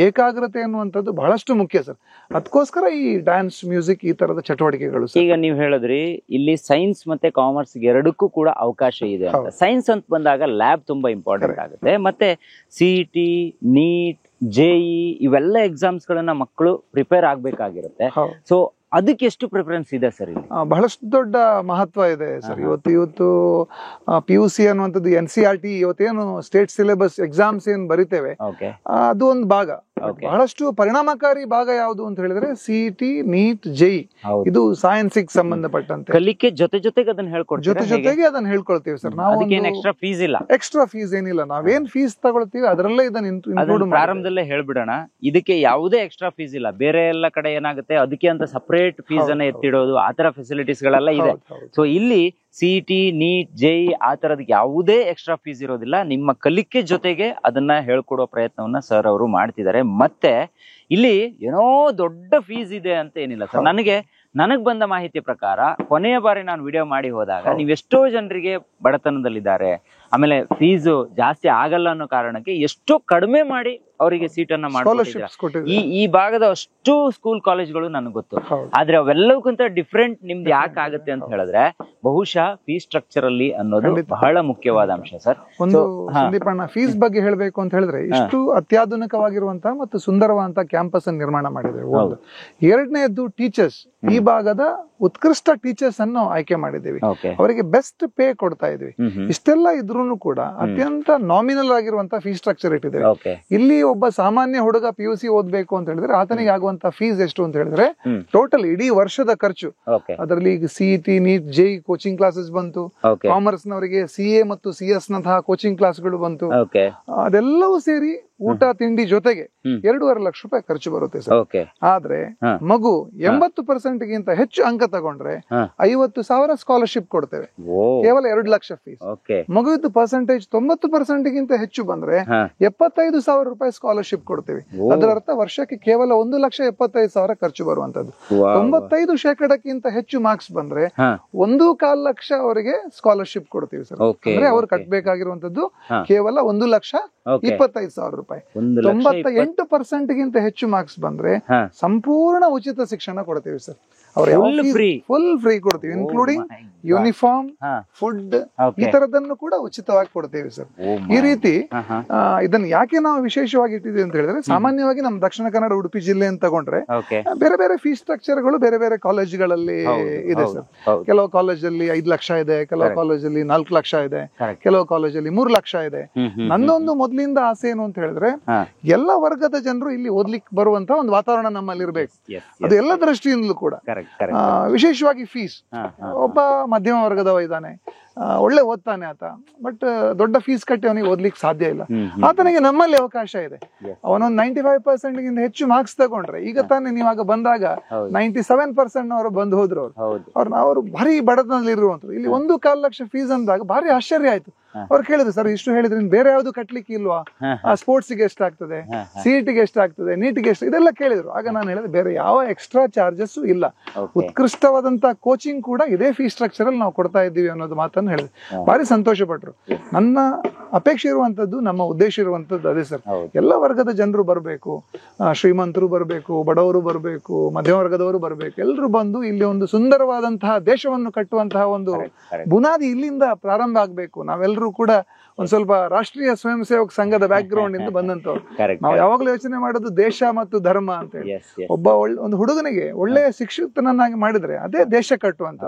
ಏಕಾಗ್ರತೆ ಅನ್ನುವಂಥದ್ದು ಬಹಳಷ್ಟು ಮುಖ್ಯ ಸರ್. ಅದಕ್ಕೋಸ್ಕರ ಈ ಡ್ಯಾನ್ಸ್, ಮ್ಯೂಸಿಕ್, ಈ ತರದ ಚಟುವಟಿಕೆಗಳು. ಈಗ ನೀವು ಹೇಳಿದ್ರಿ ಇಲ್ಲಿ ಸೈನ್ಸ್ ಮತ್ತೆ ಕಾಮರ್ಸ್ ಎರಡಕ್ಕೂ ಕೂಡ ಅವಕಾಶ ಇದೆ ಅಂತ. ಸೈನ್ಸ್ ಅಂತ ಬಂದಾಗ ಲ್ಯಾಬ್ ತುಂಬಾ ಇಂಪಾರ್ಟೆಂಟ್ ಆಗುತ್ತೆ. ಮತ್ತೆ CET, ನೀಟ್, JEE ಇವೆಲ್ಲ ಎಕ್ಸಾಮ್ಸ್ ಗಳನ್ನ ಮಕ್ಕಳು ಪ್ರಿಪೇರ್ ಆಗ್ಬೇಕಾಗಿರುತ್ತೆ. ಸೊ ಅದಕ್ಕೆ ಎಷ್ಟು ಪ್ರಿಫರೆನ್ಸ್ ಇದೆ ಸರ್ ಇಲ್ಲಿ? ಬಹಳಷ್ಟು ದೊಡ್ಡ ಮಹತ್ವ ಇದೆ ಸರ್. ಇವತ್ತು PUC ಅನ್ನುವಂಥದ್ದು NCERT ಇವತ್ತೇನು ಸ್ಟೇಟ್ ಸಿಲೆಬಸ್ ಎಕ್ಸಾಮ್ಸ್ ಏನ್ ಬರಿತೇವೆ ಅದು ಒಂದು ಭಾಗ. ಬಹಳಷ್ಟು ಪರಿಣಾಮಕಾರಿ ಭಾಗ ಯಾವುದು ಅಂತ ಹೇಳಿದ್ರೆ CET, ನೀಟ್, JEE. ಇದು ಸೈನ್ಸ್ ಸಂಬಂಧಪಟ್ಟಂತೆ ಕಲಿಕೆ ಜೊತೆಗೆ ಅದನ್ನ ಹೇಳ್ಕೊಡ್ತೀವಿ. ಜೊತೆಗೆ ಅದನ್ನ ಹೇಳ್ಕೊಳ್ತೀವಿ ಸರ್. ನಾವು ಎಕ್ಸ್ಟ್ರಾ ಫೀಸ್ ಇಲ್ಲ. ಎಕ್ಸ್ಟ್ರಾ ಫೀಸ್ ಏನಿಲ್ಲ. ನಾವೇನ್ ಫೀಸ್ ತಗೊಳ್ತೀವಿ ಅದರಲ್ಲೇ ಇದನ್ನ ಪ್ರಾರಂಭದಲ್ಲೇ ಹೇಳ್ಬಿಡೋಣ. ಇದಕ್ಕೆ ಯಾವುದೇ ಎಕ್ಸ್ಟ್ರಾ ಫೀಸ್ ಇಲ್ಲ. ಬೇರೆ ಎಲ್ಲ ಕಡೆ ಏನಾಗುತ್ತೆ ಅದಕ್ಕೆ ಅಂತ ಸಪರೇಟ್ ಫೀಸ್ ಅನ್ನ ಎತ್ತಿಡೋದು, ಆತರ ಫೆಸಿಲಿಟೀಸ್ ಗಳೆಲ್ಲ ಇದೆ. ಸೊ ಇಲ್ಲಿ CET, ನೀಟ್, JEE ಆ ತರದ ಯಾವುದೇ ಎಕ್ಸ್ಟ್ರಾ ಫೀಸ್ ಇರೋದಿಲ್ಲ. ನಿಮ್ಮ ಕಲಿಕೆ ಜೊತೆಗೆ ಅದನ್ನ ಹೇಳ್ಕೊಡೋ ಪ್ರಯತ್ನವನ್ನ ಸರ್ ಅವರು ಮಾಡ್ತಿದ್ದಾರೆ. ಮತ್ತೆ ಇಲ್ಲಿ ಏನೋ ದೊಡ್ಡ ಫೀಸ್ ಇದೆ ಅಂತ ಏನಿಲ್ಲ ಸರ್. ನನಗ್ ಬಂದ ಮಾಹಿತಿ ಪ್ರಕಾರ ಕೊನೆಯ ಬಾರಿ ನಾನು ವಿಡಿಯೋ ಮಾಡಿ ಹೋದಾಗ ನೀವೆಷ್ಟೋ ಜನರಿಗೆ ಬಡತನದಲ್ಲಿದ್ದಾರೆ, ಆಮೇಲೆ ಫೀಸು ಜಾಸ್ತಿ ಆಗಲ್ಲ ಅನ್ನೋ ಕಾರಣಕ್ಕೆ ಎಷ್ಟೋ ಕಡಿಮೆ ಮಾಡಿ ಅವರಿಗೆ ಸೀಟನ್ನ ಮಾಡ್ಕೊಟ್ಟಿದ್ದಾರೆ. ಈ ಭಾಗದ ಅಷ್ಟು ಸ್ಕೂಲ್ ಕಾಲೇಜ್ಗಳು ನನಗೆ ಗೊತ್ತು. ಆದ್ರೆ ಅವೆಲ್ಲಕ್ಕಿಂತ ಡಿಫ್ರೆಂಟ್ ನಿಮ್ದು ಯಾಕೆ ಆಗುತ್ತೆ ಅಂತ ಹೇಳಿದ್ರೆ ಬಹುಶಃ ಫೀಸ್ ಸ್ಟ್ರಕ್ಚರ್ ಅಲ್ಲಿ ಅನ್ನೋದು ಬಹಳ ಮುಖ್ಯವಾದ ಅಂಶ ಸರ್. ಒಂದು ಸಂದೀಪಣ್ಣ, ಫೀಸ್ ಬಗ್ಗೆ ಹೇಳ್ಬೇಕು ಅಂತ ಹೇಳಿದ್ರೆ ಇಷ್ಟು ಅತ್ಯಾಧುನಿಕವಾಗಿರುವಂತಹ ಮತ್ತು ಸುಂದರವಾದಂತಹ ಕ್ಯಾಂಪಸ್ ಅನ್ನು ನಿರ್ಮಾಣ ಮಾಡಿದ್ದೇವೆ. ಒಂದು. ಎರಡನೇದ್ದು ಟೀಚರ್ಸ್. ಈ ಭಾಗದ ಉತ್ಕೃಷ್ಟ ಟೀಚರ್ಸ್ ಅನ್ನು ಆಯ್ಕೆ ಮಾಡಿದ್ದೀವಿ. ಅವರಿಗೆ ಬೆಸ್ಟ್ ಪೇ ಕೊಡ್ತಾ ಇದ್ವಿ. ಇಷ್ಟೆಲ್ಲ ಇದ್ರೂ ಕೂಡ ಅತ್ಯಂತ ನಾಮಿನಲ್ ಆಗಿರುವಂತಹ ಫೀಸ್ ಸ್ಟ್ರಕ್ಚರ್ ಇಟ್ಟಿದ್ದೇವೆ. ಇಲ್ಲಿ ಒಬ್ಬ ಸಾಮಾನ್ಯ ಹುಡುಗ PUC ಓದ್ಬೇಕು ಅಂತ ಹೇಳಿದ್ರೆ ಆತನಿಗೆ ಆಗುವಂತ ಫೀಸ್ ಎಷ್ಟು ಅಂತ ಹೇಳಿದ್ರೆ ಟೋಟಲ್ ಇಡೀ ವರ್ಷದ ಖರ್ಚು. ಅದರಲ್ಲಿ ಈಗ CET, NEET, JEE coaching classes ಬಂತು. ಕಾಮರ್ಸ್ ನವರಿಗೆ CA ಮತ್ತು CS ನಂತಹ ಕೋಚಿಂಗ್ ಕ್ಲಾಸ್ಗಳು ಬಂತು. ಅದೆಲ್ಲವೂ ಸೇರಿ ಊಟ ತಿಂಡಿ ಜೊತೆಗೆ 2.5 ಲಕ್ಷ ರೂಪಾಯಿ ಖರ್ಚು ಬರುತ್ತೆ ಸರ್. ಆದ್ರೆ ಮಗು 80% ಗಿಂತ ಹೆಚ್ಚು ಅಂಕ ತಗೊಂಡ್ರೆ 50,000 ಸ್ಕಾಲರ್ಶಿಪ್ ಕೊಡ್ತೇವೆ. ಕೇವಲ 2 ಲಕ್ಷ ಫೀಸ್. ಮಗುವಿದ್ದು ಪರ್ಸೆಂಟೇಜ್ 90% ಗಿಂತ ಹೆಚ್ಚು ಬಂದ್ರೆ 75,000 ರೂಪಾಯಿ ಸ್ಕಾಲರ್ಶಿಪ್ ಕೊಡ್ತೇವೆ. ಅದರ ಅರ್ಥ ವರ್ಷಕ್ಕೆ ಕೇವಲ 1,75,000 ಖರ್ಚು ಬರುವಂತದ್ದು. 95% ಹೆಚ್ಚು ಮಾರ್ಕ್ಸ್ ಬಂದ್ರೆ 1.25 ಲಕ್ಷ ಅವರಿಗೆ ಸ್ಕಾಲರ್ಶಿಪ್ ಕೊಡ್ತೀವಿ ಸರ್. ಅಂದ್ರೆ ಅವ್ರು ಕಟ್ಟಬೇಕಾಗಿರುವಂತದ್ದು ಕೇವಲ 1,25,000 ರೂಪಾಯಿ. 98% ಗಿಂತ ಹೆಚ್ಚು ಮಾರ್ಕ್ಸ್ ಬಂದ್ರೆ ಸಂಪೂರ್ಣ ಉಚಿತ ಶಿಕ್ಷಣ ಕೊಡ್ತೀವಿ ಸರ್. ಫುಲ್ ಫ್ರೀ ಕೊಡ್ತೀವಿ, ಇನ್ಕ್ಲೂಡಿಂಗ್ ಯೂನಿಫಾರ್ಮ್, ಫುಡ್, ಈ ತರದನ್ನು ಕೂಡ ಉಚಿತವಾಗಿ ಕೊಡ್ತೇವೆ ಸರ್. ಈ ರೀತಿ ಇದನ್ನ ಯಾಕೆ ನಾವು ವಿಶೇಷವಾಗಿ ಇಟ್ಟಿದ್ದೀವಿ ಅಂತ ಹೇಳಿದ್ರೆ, ಸಾಮಾನ್ಯವಾಗಿ ನಮ್ಮ ದಕ್ಷಿಣ ಕನ್ನಡ ಉಡುಪಿ ಜಿಲ್ಲೆ ಅಂತ ತಗೊಂಡ್ರೆ ಬೇರೆ ಬೇರೆ ಫೀಸ್ ಸ್ಟ್ರಕ್ಚರ್ಗಳು ಬೇರೆ ಬೇರೆ ಕಾಲೇಜ್ಗಳಲ್ಲಿ ಇದೆ ಸರ್. ಕೆಲವು ಕಾಲೇಜಲ್ಲಿ 5 ಲಕ್ಷ ಇದೆ, ಕೆಲವು ಕಾಲೇಜಲ್ಲಿ 4 ಲಕ್ಷ ಇದೆ, ಕೆಲವು ಕಾಲೇಜಲ್ಲಿ 3 ಲಕ್ಷ ಇದೆ. ನಂದೊಂದು ಮೊದಲಿಂದ ಆಸೆ ಏನು ಅಂತ ಹೇಳಿದ್ರೆ ಎಲ್ಲ ವರ್ಗದ ಜನರು ಇಲ್ಲಿ ಓದ್ಲಿಕ್ಕೆ ಬರುವಂತ ಒಂದು ವಾತಾವರಣ ನಮ್ಮಲ್ಲಿ ಇರ್ಬೇಕು. ಅದು ಎಲ್ಲ ದೃಷ್ಟಿಯಿಂದಲೂ ಕೂಡ. ವಿಶೇಷವಾಗಿ ಫೀಸ್, ಒಬ್ಬ ಮಧ್ಯಮ ವರ್ಗದವ ಇದ್ದಾನೆ, ಒಳ್ಳೆ ಓದ್ತಾನೆ ಆತ, ಬಟ್ ದೊಡ್ಡ ಫೀಸ್ ಕಟ್ಟಿ ಅವನಿಗೆ ಓದ್ಲಿಕ್ಕೆ ಸಾಧ್ಯ ಇಲ್ಲ. ಆತನಿಗೆ ನಮ್ಮಲ್ಲಿ ಅವಕಾಶ ಇದೆ. ಅವನೊಂದು 95% ಗಿಂತ ಹೆಚ್ಚು ಮಾರ್ಕ್ಸ್ ತಗೊಂಡ್ರೆ, ಈಗ ತಾನೇ ನೀವಾಗ ಬಂದಾಗ 97% ಅವರು ಬಂದು ಹೋದ್ರು. ಅವರು ಭಾರಿ ಬಡತನದಲ್ಲಿ ಇರುವಂತದ್ದು. ಇಲ್ಲಿ 1.25 ಲಕ್ಷ ಫೀಸ್ ಅಂದಾಗ ಭಾರಿ ಆಶ್ಚರ್ಯ ಆಯ್ತು. ಅವ್ರು ಕೇಳಿದ್ರು, ಸರ್ ಇಷ್ಟು ಹೇಳಿದ್ರೆ ಬೇರೆ ಯಾವ್ದು ಕಟ್ಲಿಕ್ಕೆ ಇಲ್ವಾ? ಸ್ಪೋರ್ಟ್ಸ್ಗೆ ಎಷ್ಟಾಗ್ತದೆ, CET-ಗೆ ಎಷ್ಟಾಗ್ತದೆ, NEET-ಗೆ ಎಷ್ಟು, ಇದೆಲ್ಲ ಕೇಳಿದ್ರು. ಆಗ ನಾನು ಹೇಳಿದೆ ಬೇರೆ ಯಾವ ಎಕ್ಸ್ಟ್ರಾ ಚಾರ್ಜಸ್ ಇಲ್ಲ, ಉತ್ಕೃಷ್ಟವಾದಂತ ಕೋಚಿಂಗ್ ಕೂಡ ಇದೇ ಫೀ ಸ್ಟ್ರಕ್ಚರ್ ಅಲ್ಲಿ ನಾವು ಕೊಡ್ತಾ ಇದ್ದೀವಿ ಅನ್ನೋದು ಮಾತನ್ನು ಹೇಳಿದೆ. ಭಾರಿ ಸಂತೋಷ ಪಟ್ರು. ನನ್ನ ಅಪೇಕ್ಷೆ ಇರುವಂತದ್ದು, ನಮ್ಮ ಉದ್ದೇಶ ಇರುವಂತದ್ದು ಅದೇ ಸರ್. ಎಲ್ಲ ವರ್ಗದ ಜನರು ಬರಬೇಕು, ಶ್ರೀಮಂತರು ಬರಬೇಕು, ಬಡವರು ಬರಬೇಕು, ಮಧ್ಯಮ ವರ್ಗದವರು ಬರಬೇಕು, ಎಲ್ಲರೂ ಬಂದು ಇಲ್ಲಿ ಒಂದು ಸುಂದರವಾದಂತಹ ದೇಶವನ್ನು ಕಟ್ಟುವಂತಹ ಒಂದು ಬುನಾದಿ ಇಲ್ಲಿಂದ ಪ್ರಾರಂಭ ಆಗ್ಬೇಕು. ನಾವೆಲ್ಲರೂ ಕೂಡ ಒಂದ್ ಸ್ವಲ್ಪ ರಾಷ್ಟ್ರೀಯ ಸ್ವಯಂ ಸೇವಕ ಸಂಘದ ಬ್ಯಾಕ್ ಗ್ರೌಂಡ್ ಇಂದ ಬಂದಂತವ್ರು. ನಾವು ಯಾವಾಗ್ಲೂ ಯೋಚನೆ ಮಾಡೋದು ದೇಶ ಮತ್ತು ಧರ್ಮ ಅಂತ ಹೇಳಿ. ಒಬ್ಬ ಒಂದು ಹುಡುಗನಿಗೆ ಒಳ್ಳೆಯ ಶಿಕ್ಷಕನನ್ನಾಗಿ ಮಾಡಿದ್ರೆ ಅದೇ ದೇಶ ಕಟ್ಟುವಂತ.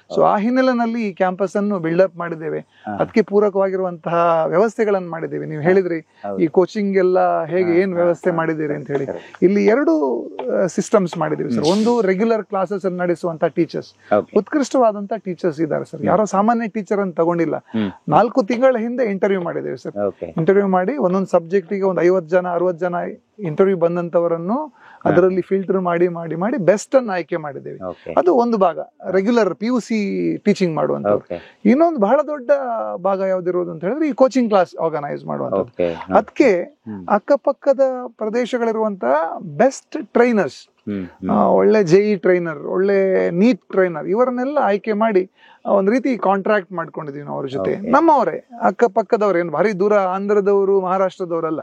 ಸೊ ಆ ಹಿನ್ನೆಲೆಯಲ್ಲಿ ಈ ಕ್ಯಾಂಪಸ್ ಅನ್ನು ಬಿಲ್ಡಪ್ ಮಾಡಿದ್ದೇವೆ. ಅದಕ್ಕೆ ಪೂರಕವಾಗಿರುವಂತಹ ವ್ಯವಸ್ಥೆಗಳನ್ನು ಮಾಡಿದ್ದೇವೆ. ನೀವು ಹೇಳಿದ್ರಿ ಈ ಕೋಚಿಂಗ್ ಎಲ್ಲ ಹೇಗೆ ಏನ್ ವ್ಯವಸ್ಥೆ ಮಾಡಿದ್ದೀರಿ ಅಂತ ಹೇಳಿ. ಇಲ್ಲಿ 2 ಸಿಸ್ಟಮ್ಸ್ ಮಾಡಿದೀವಿ ಸರ್. ಒಂದು ರೆಗ್ಯುಲರ್ ಕ್ಲಾಸಸ್ ಅನ್ನು ನಡೆಸುವಂತ ಟೀಚರ್ಸ್, ಉತ್ಕೃಷ್ಟವಾದಂತ ಟೀಚರ್ಸ್ ಇದ್ದಾರೆ ಸರ್. ಯಾರೋ ಸಾಮಾನ್ಯ ಟೀಚರ್ ಅಂತ ತಗೊಂಡಿಲ್ಲ. 4 ತಿಂಗಳ ಹಿಂದೆ ಇಂಟರ್ವ್ಯೂ ಮಾಡಿದ್ದೇವೆ ಸರ್. ಇಂಟರ್ವ್ಯೂ ಮಾಡಿ ಒಂದೊಂದು ಸಬ್ಜೆಕ್ಟಿಗೆ ಒಂದು 50 ಜನ 60 ಜನ ಇಂಟರ್ವ್ಯೂ ಬಂದಂತವರನ್ನು ಅದರಲ್ಲಿ ಫಿಲ್ಟರ್ ಮಾಡಿ ಮಾಡಿ ಮಾಡಿ ಬೆಸ್ಟ್ ಅನ್ನು ಆಯ್ಕೆ ಮಾಡಿದ್ದೇವೆ. ಅದು ಒಂದು ಭಾಗ ರೆಗ್ಯುಲರ್ PUC ಟೀಚಿಂಗ್ ಮಾಡುವಂತವ್ರು. ಇನ್ನೊಂದು ಬಹಳ ದೊಡ್ಡ ಭಾಗ ಯಾವ್ದಿರೋದು ಅಂತ ಹೇಳಿದ್ರೆ ಈ ಕೋಚಿಂಗ್ ಕ್ಲಾಸ್ ಆರ್ಗನೈಸ್ ಮಾಡುವಂತದ್ದು. ಅದಕ್ಕೆ ಅಕ್ಕಪಕ್ಕದ ಪ್ರದೇಶಗಳಿರುವಂತಹ ಬೆಸ್ಟ್ ಟ್ರೈನರ್ಸ್, ಒಳ್ಳೆ JEE ಟ್ರೈನರ್, ಒಳ್ಳೆ NEET ಟ್ರೈನರ್, ಇವರನ್ನೆಲ್ಲ ಆಯ್ಕೆ ಮಾಡಿ ಒಂದ್ ರೀತಿ ಕಾಂಟ್ರಾಕ್ಟ್ ಮಾಡ್ಕೊಂಡಿದೀವಿ ನಾವು ಅವ್ರ ಜೊತೆ. ನಮ್ಮವರೇ, ಅಕ್ಕಪಕ್ಕದವ್ರು, ಏನ್ ಭಾರಿ ದೂರ ಆಂಧ್ರದವರು ಮಹಾರಾಷ್ಟ್ರದವರಲ್ಲ,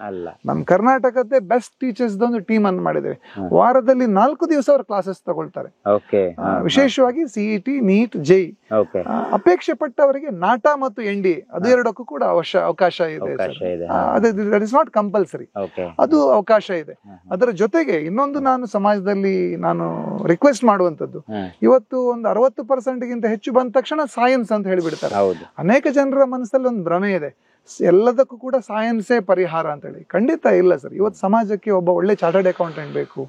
ನಮ್ ಕರ್ನಾಟಕದ್ದೇ ಬೆಸ್ಟ್ ಟೀಚರ್ಸ್ ಒಂದು ಟೀಮ್ ಅನ್ನು ಮಾಡಿದ್ದೇವೆ. ವಾರದಲ್ಲಿ 4 ದಿವಸ ಅವ್ರ ಕ್ಲಾಸಸ್ ತಗೊಳ್ತಾರೆ. ವಿಶೇಷವಾಗಿ CET, NEET, JEE. ಅಪೇಕ್ಷೆ ಪಟ್ಟವರಿಗೆ ನಾಟಾ ಮತ್ತು NDA ಅದು 2ಕ್ಕೂ ಕೂಡ ಅವಕಾಶ ಇದೆ. ದಟ್ ಇಸ್ ನಾಟ್ ಕಂಪಲ್ಸರಿ, ಅದು ಅವಕಾಶ ಇದೆ. ಅದರ ಜೊತೆಗೆ ಇನ್ನೊಂದು ನಾನು ಸಮಾಜದಲ್ಲಿ ನಾನು ರಿಕ್ವೆಸ್ಟ್ ಮಾಡುವಂತದ್ದು, ಇವತ್ತು ಒಂದು 60% ಗಿಂತ ಹೆಚ್ಚು ಬಂದ ತಕ್ಷಣ ಸೈನ್ಸ್ ಅಂತ ಹೇಳಿಬಿಡ್ತಾರೆ. ಅನೇಕ ಜನರ ಮನಸ್ಸಲ್ಲಿ ಒಂದು ಭ್ರಮೆ ಇದೆ, ಎಲ್ಲದಕ್ಕೂ ಕೂಡ ಸೈನ್ಸೇ ಪರಿಹಾರ ಅಂತ ಹೇಳಿ. ಖಂಡಿತ ಇಲ್ಲ ಸರ್. ಇವತ್ತು ಸಮಾಜಕ್ಕೆ ಒಬ್ಬ ಒಳ್ಳೆ ಚಾರ್ಟರ್ಡ್ ಅಕೌಂಟೆಂಟ್ ಬೇಕು,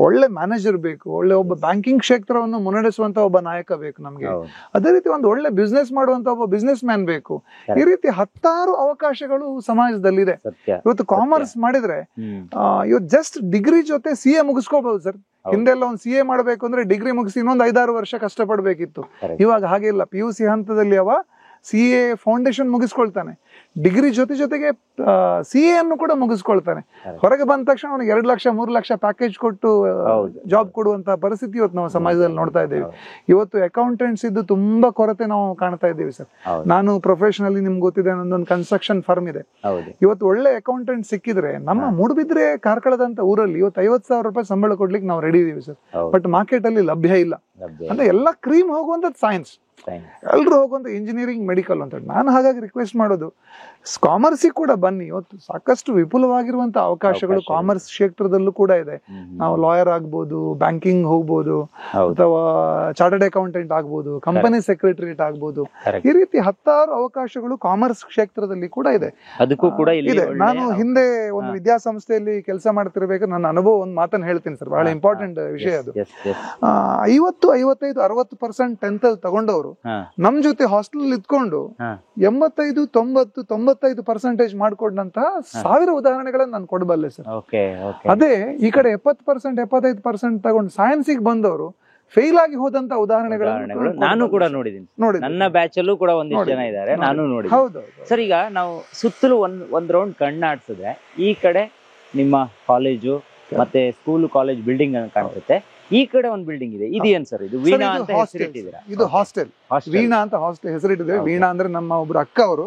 ಒಳ್ಳೆ ಮ್ಯಾನೇಜರ್ ಬೇಕು, ಒಬ್ಬ ಬ್ಯಾಂಕಿಂಗ್ ಕ್ಷೇತ್ರವನ್ನು ಮುನ್ನಡೆಸುವಂತ ಒಬ್ಬ ನಾಯಕ ಬೇಕು ನಮ್ಗೆ. ಅದೇ ರೀತಿ ಒಂದು ಒಳ್ಳೆ ಬಿಸ್ನೆಸ್ ಮಾಡುವಂತ ಒಬ್ಬ ಬಿಸ್ನೆಸ್ ಮ್ಯಾನ್ ಬೇಕು. ಈ ರೀತಿ 10 ಅವಕಾಶಗಳು ಸಮಾಜದಲ್ಲಿದೆ. ಇವತ್ತು ಕಾಮರ್ಸ್ ಮಾಡಿದ್ರೆ ಇವತ್ತು ಜಸ್ಟ್ ಡಿಗ್ರಿ ಜೊತೆ CA ಮುಗಿಸ್ಕೋಬಹುದು ಸರ್. ಹಿಂದೆಲ್ಲ ಒಂದು CA ಮಾಡಬೇಕು ಅಂದ್ರೆ ಡಿಗ್ರಿ ಮುಗಿಸಿ ಇನ್ನೊಂದು 5-6 ವರ್ಷ ಕಷ್ಟಪಡ್ಬೇಕಿತ್ತು. ಇವಾಗ ಹಾಗಿಲ್ಲ. PUC ಹಂತದಲ್ಲಿ ಅವ CA ಫೌಂಡೇಶನ್ ಮುಗಿಸ್ಕೊಳ್ತಾನೆ, ಡಿಗ್ರಿ ಜೊತೆಗೆ CA ಅನ್ನು ಕೂಡ ಮುಗಿಸ್ಕೊಳ್ತಾನೆ. ಹೊರಗೆ ಬಂದ ತಕ್ಷಣ ಅವನಿಗೆ 2 ಲಕ್ಷ 3 ಲಕ್ಷ ಪ್ಯಾಕೇಜ್ ಕೊಟ್ಟು ಜಾಬ್ ಕೊಡುವಂತ ಪರಿಸ್ಥಿತಿ ಇವತ್ತು ನಾವು ಸಮಾಜದಲ್ಲಿ ನೋಡ್ತಾ ಇದ್ದೇವೆ. ಇವತ್ತು ಅಕೌಂಟೆಂಟ್ಸ್ ಇದ್ದು ತುಂಬಾ ಕೊರತೆ ನಾವು ಕಾಣ್ತಾ ಇದ್ದೇವೆ ಸರ್. ನಾನು ಪ್ರೊಫೆಷನಲಿ ನಿಮ್ಗೆ ಗೊತ್ತಿದೆ, ನನ್ನೊಂದು ಕನ್ಸ್ಟ್ರಕ್ಷನ್ ಫರ್ಮ್ ಇದೆ. ಇವತ್ತು ಒಳ್ಳೆ ಅಕೌಂಟೆಂಟ್ ಸಿಕ್ಕಿದ್ರೆ ನಮ್ಮ ಮೂಡುಬಿದ್ರೆ ಕಾರ್ಕಳದಂತ ಊರಲ್ಲಿ ಇವತ್ತು 50,000 ರೂಪಾಯಿ ಸಂಬಳ ಕೊಡ್ಲಿಕ್ಕೆ ನಾವು ರೆಡಿ ಇದೀವಿ ಸರ್. ಬಟ್ ಮಾರ್ಕೆಟ್ ಅಲ್ಲಿ ಲಭ್ಯ ಇಲ್ಲ. ಅಂದ್ರೆ ಎಲ್ಲ ಕ್ರೀಮ್ ಹೋಗುವಂತದ್ದು ಸೈನ್ಸ್, ಎಲ್ರು ಹೋಗುವಂತ ಇಂಜಿನಿಯರಿಂಗ್, ಮೆಡಿಕಲ್ ಅಂತ. ನಾನು ಹಾಗಾಗಿ ರಿಕ್ವೆಸ್ಟ್ ಮಾಡೋದು, ಕಾಮರ್ಸಿಗೆ ಕೂಡ ಬನ್ನಿ. ಇವತ್ತು ಸಾಕಷ್ಟು ವಿಪುಲವಾಗಿರುವಂತ ಅವಕಾಶಗಳು ಕಾಮರ್ಸ್ ಕ್ಷೇತ್ರದಲ್ಲೂ ಕೂಡ ಇದೆ. ನಾವು ಲಾಯರ್ ಆಗ್ಬೋದು, ಬ್ಯಾಂಕಿಂಗ್ ಹೋಗ್ಬೋದು, ಅಥವಾ ಚಾರ್ಟರ್ಡ್ ಅಕೌಂಟೆಂಟ್ ಆಗ್ಬೋದು, ಕಂಪನಿ ಸೆಕ್ರೆಟರಿಯೇಟ್ ಆಗ್ಬೋದು. ಈ ರೀತಿ 10 ಅವಕಾಶಗಳು ಕಾಮರ್ಸ್ ಕ್ಷೇತ್ರದಲ್ಲಿ ಕೂಡ ಇದೆ. ಅದಕ್ಕೂ ಕೂಡ ಇದೆ. ನಾನು ಹಿಂದೆ ಒಂದು ವಿದ್ಯಾಸಂಸ್ಥೆಯಲ್ಲಿ ಕೆಲಸ ಮಾಡ್ತಿರ್ಬೇಕಾದ್ರೆ ನನ್ನ ಅನುಭವ ಒಂದು ಮಾತನ್ನು ಹೇಳ್ತೀನಿ ಸರ್, ಬಹಳ ಇಂಪಾರ್ಟೆಂಟ್ ವಿಷಯ ಅದು. 50, 55, 60% 10th ಅಲ್ಲಿ ತಗೊಂಡವರು ನಮ್ ಜೊತೆ ಹಾಸ್ಟೆಲ್ ಇದ್ಕೊಂಡು 85, 90, 95% ಮಾಡ್ಕೊಂಡಂತಹ 1000 ಉದಾಹರಣೆಗಳನ್ನ ನಾನು ಕೊಡಬಲ್ಲೆ ಸರ್. ಅದೇ ಈ ಕಡೆ 70%, 75% ತಗೊಂಡು ಸೈನ್ಸಿಗೆ ಬಂದವರು ಫೇಲ್ ಆಗಿ ಹೋದಂತ ಉದಾಹರಣೆಗಳು ನಾನು ಕೂಡ ನೋಡಿದ್ದೀನಿ. ನನ್ನ ಬ್ಯಾಚ್ ಅಲ್ಲೂ ಕೂಡ ಒಂದಿಷ್ಟು ಜನ ಇದ್ದಾರೆ, ನಾನು ನೋಡಿ. ಹೌದು ಸರ್. ಈಗ ನಾವು ಸುತ್ತಲೂ ಒಂದ್ ರೌಂಡ್ ಕಣ್ಣಾಡ್ಸಿದ್ರೆ ಈ ಕಡೆ ನಿಮ್ಮ ಕಾಲೇಜು ಮತ್ತೆ ಸ್ಕೂಲ್ ಕಾಲೇಜ್ ಬಿಲ್ಡಿಂಗ್ ಕಾಣಿಸುತ್ತೆ, ಈ ಕಡೆ ಒಂದು ಬಿಲ್ಡಿಂಗ್ ಇದೆ. ಇದೇನ್ ಸರ್? ಇದು ವೀಣಾ ಅಂತ ಹೆಸರಿಟ್ಟಿದ್ದೀರಾ? ಇದು ಹಾಸ್ಟೆಲ್, ವೀಣಾ ಅಂತ ಹಾಸ್ಟೆಲ್ ಹೆಸರಿಟ್ಟಿದ್ದೇವೆ. ವೀಣಾ ಅಂದ್ರೆ ನಮ್ಮ ಒಬ್ರು ಅಕ್ಕ ಅವರು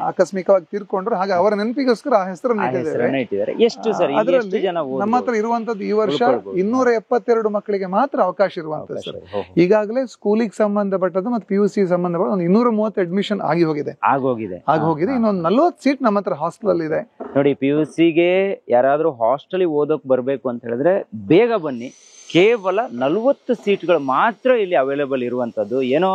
ಆಕಸ್ಮಿಕವಾಗಿ ತೀರ್ಕೊಂಡ್ರು, ಹಾಗೆ ಅವರ ನೆನಪಿಗೋಸ್ಕರ ಆ ಹೆಸರನ್ನು ಇಟ್ಟಿದ್ದಾರೆ. ಎಷ್ಟು ಸರ್ ಅದರಲ್ಲಿ ನಮ್ಮ ಹತ್ರ ಇರುವಂತದ್ದು ಈ ವರ್ಷ 272 ಮಕ್ಕಳಿಗೆ ಮಾತ್ರ ಅವಕಾಶ ಇರುವಂತದ್ದು ಸರ್. ಈಗಾಗಲೇ ಸ್ಕೂಲಿಗೆ ಸಂಬಂಧಪಟ್ಟದ್ದು ಮತ್ತು PUC ಸಂಬಂಧಪಟ್ಟ ಒಂದು 230 ಅಡ್ಮಿಷನ್ ಆಗೋಗಿದೆ. ಇನ್ನೊಂದು 40 ಸೀಟ್ ನಮ್ಮ ಹತ್ರ ಹಾಸ್ಟೆಲ್ ಅಲ್ಲಿ ಇದೆ. ನೋಡಿ, PUCಗೆ ಯಾರಾದ್ರೂ ಹಾಸ್ಟೆಲ್ ಓದೋಕ್ ಬರ್ಬೇಕು ಅಂತ ಹೇಳಿದ್ರೆ ಬೇಗ ಬನ್ನಿ. ಕೇವಲ 40 ಸೀಟ್ಗಳು ಮಾತ್ರ ಇಲ್ಲಿ ಅವೈಲೇಬಲ್ ಇರುವಂತದ್ದು. ಏನೋ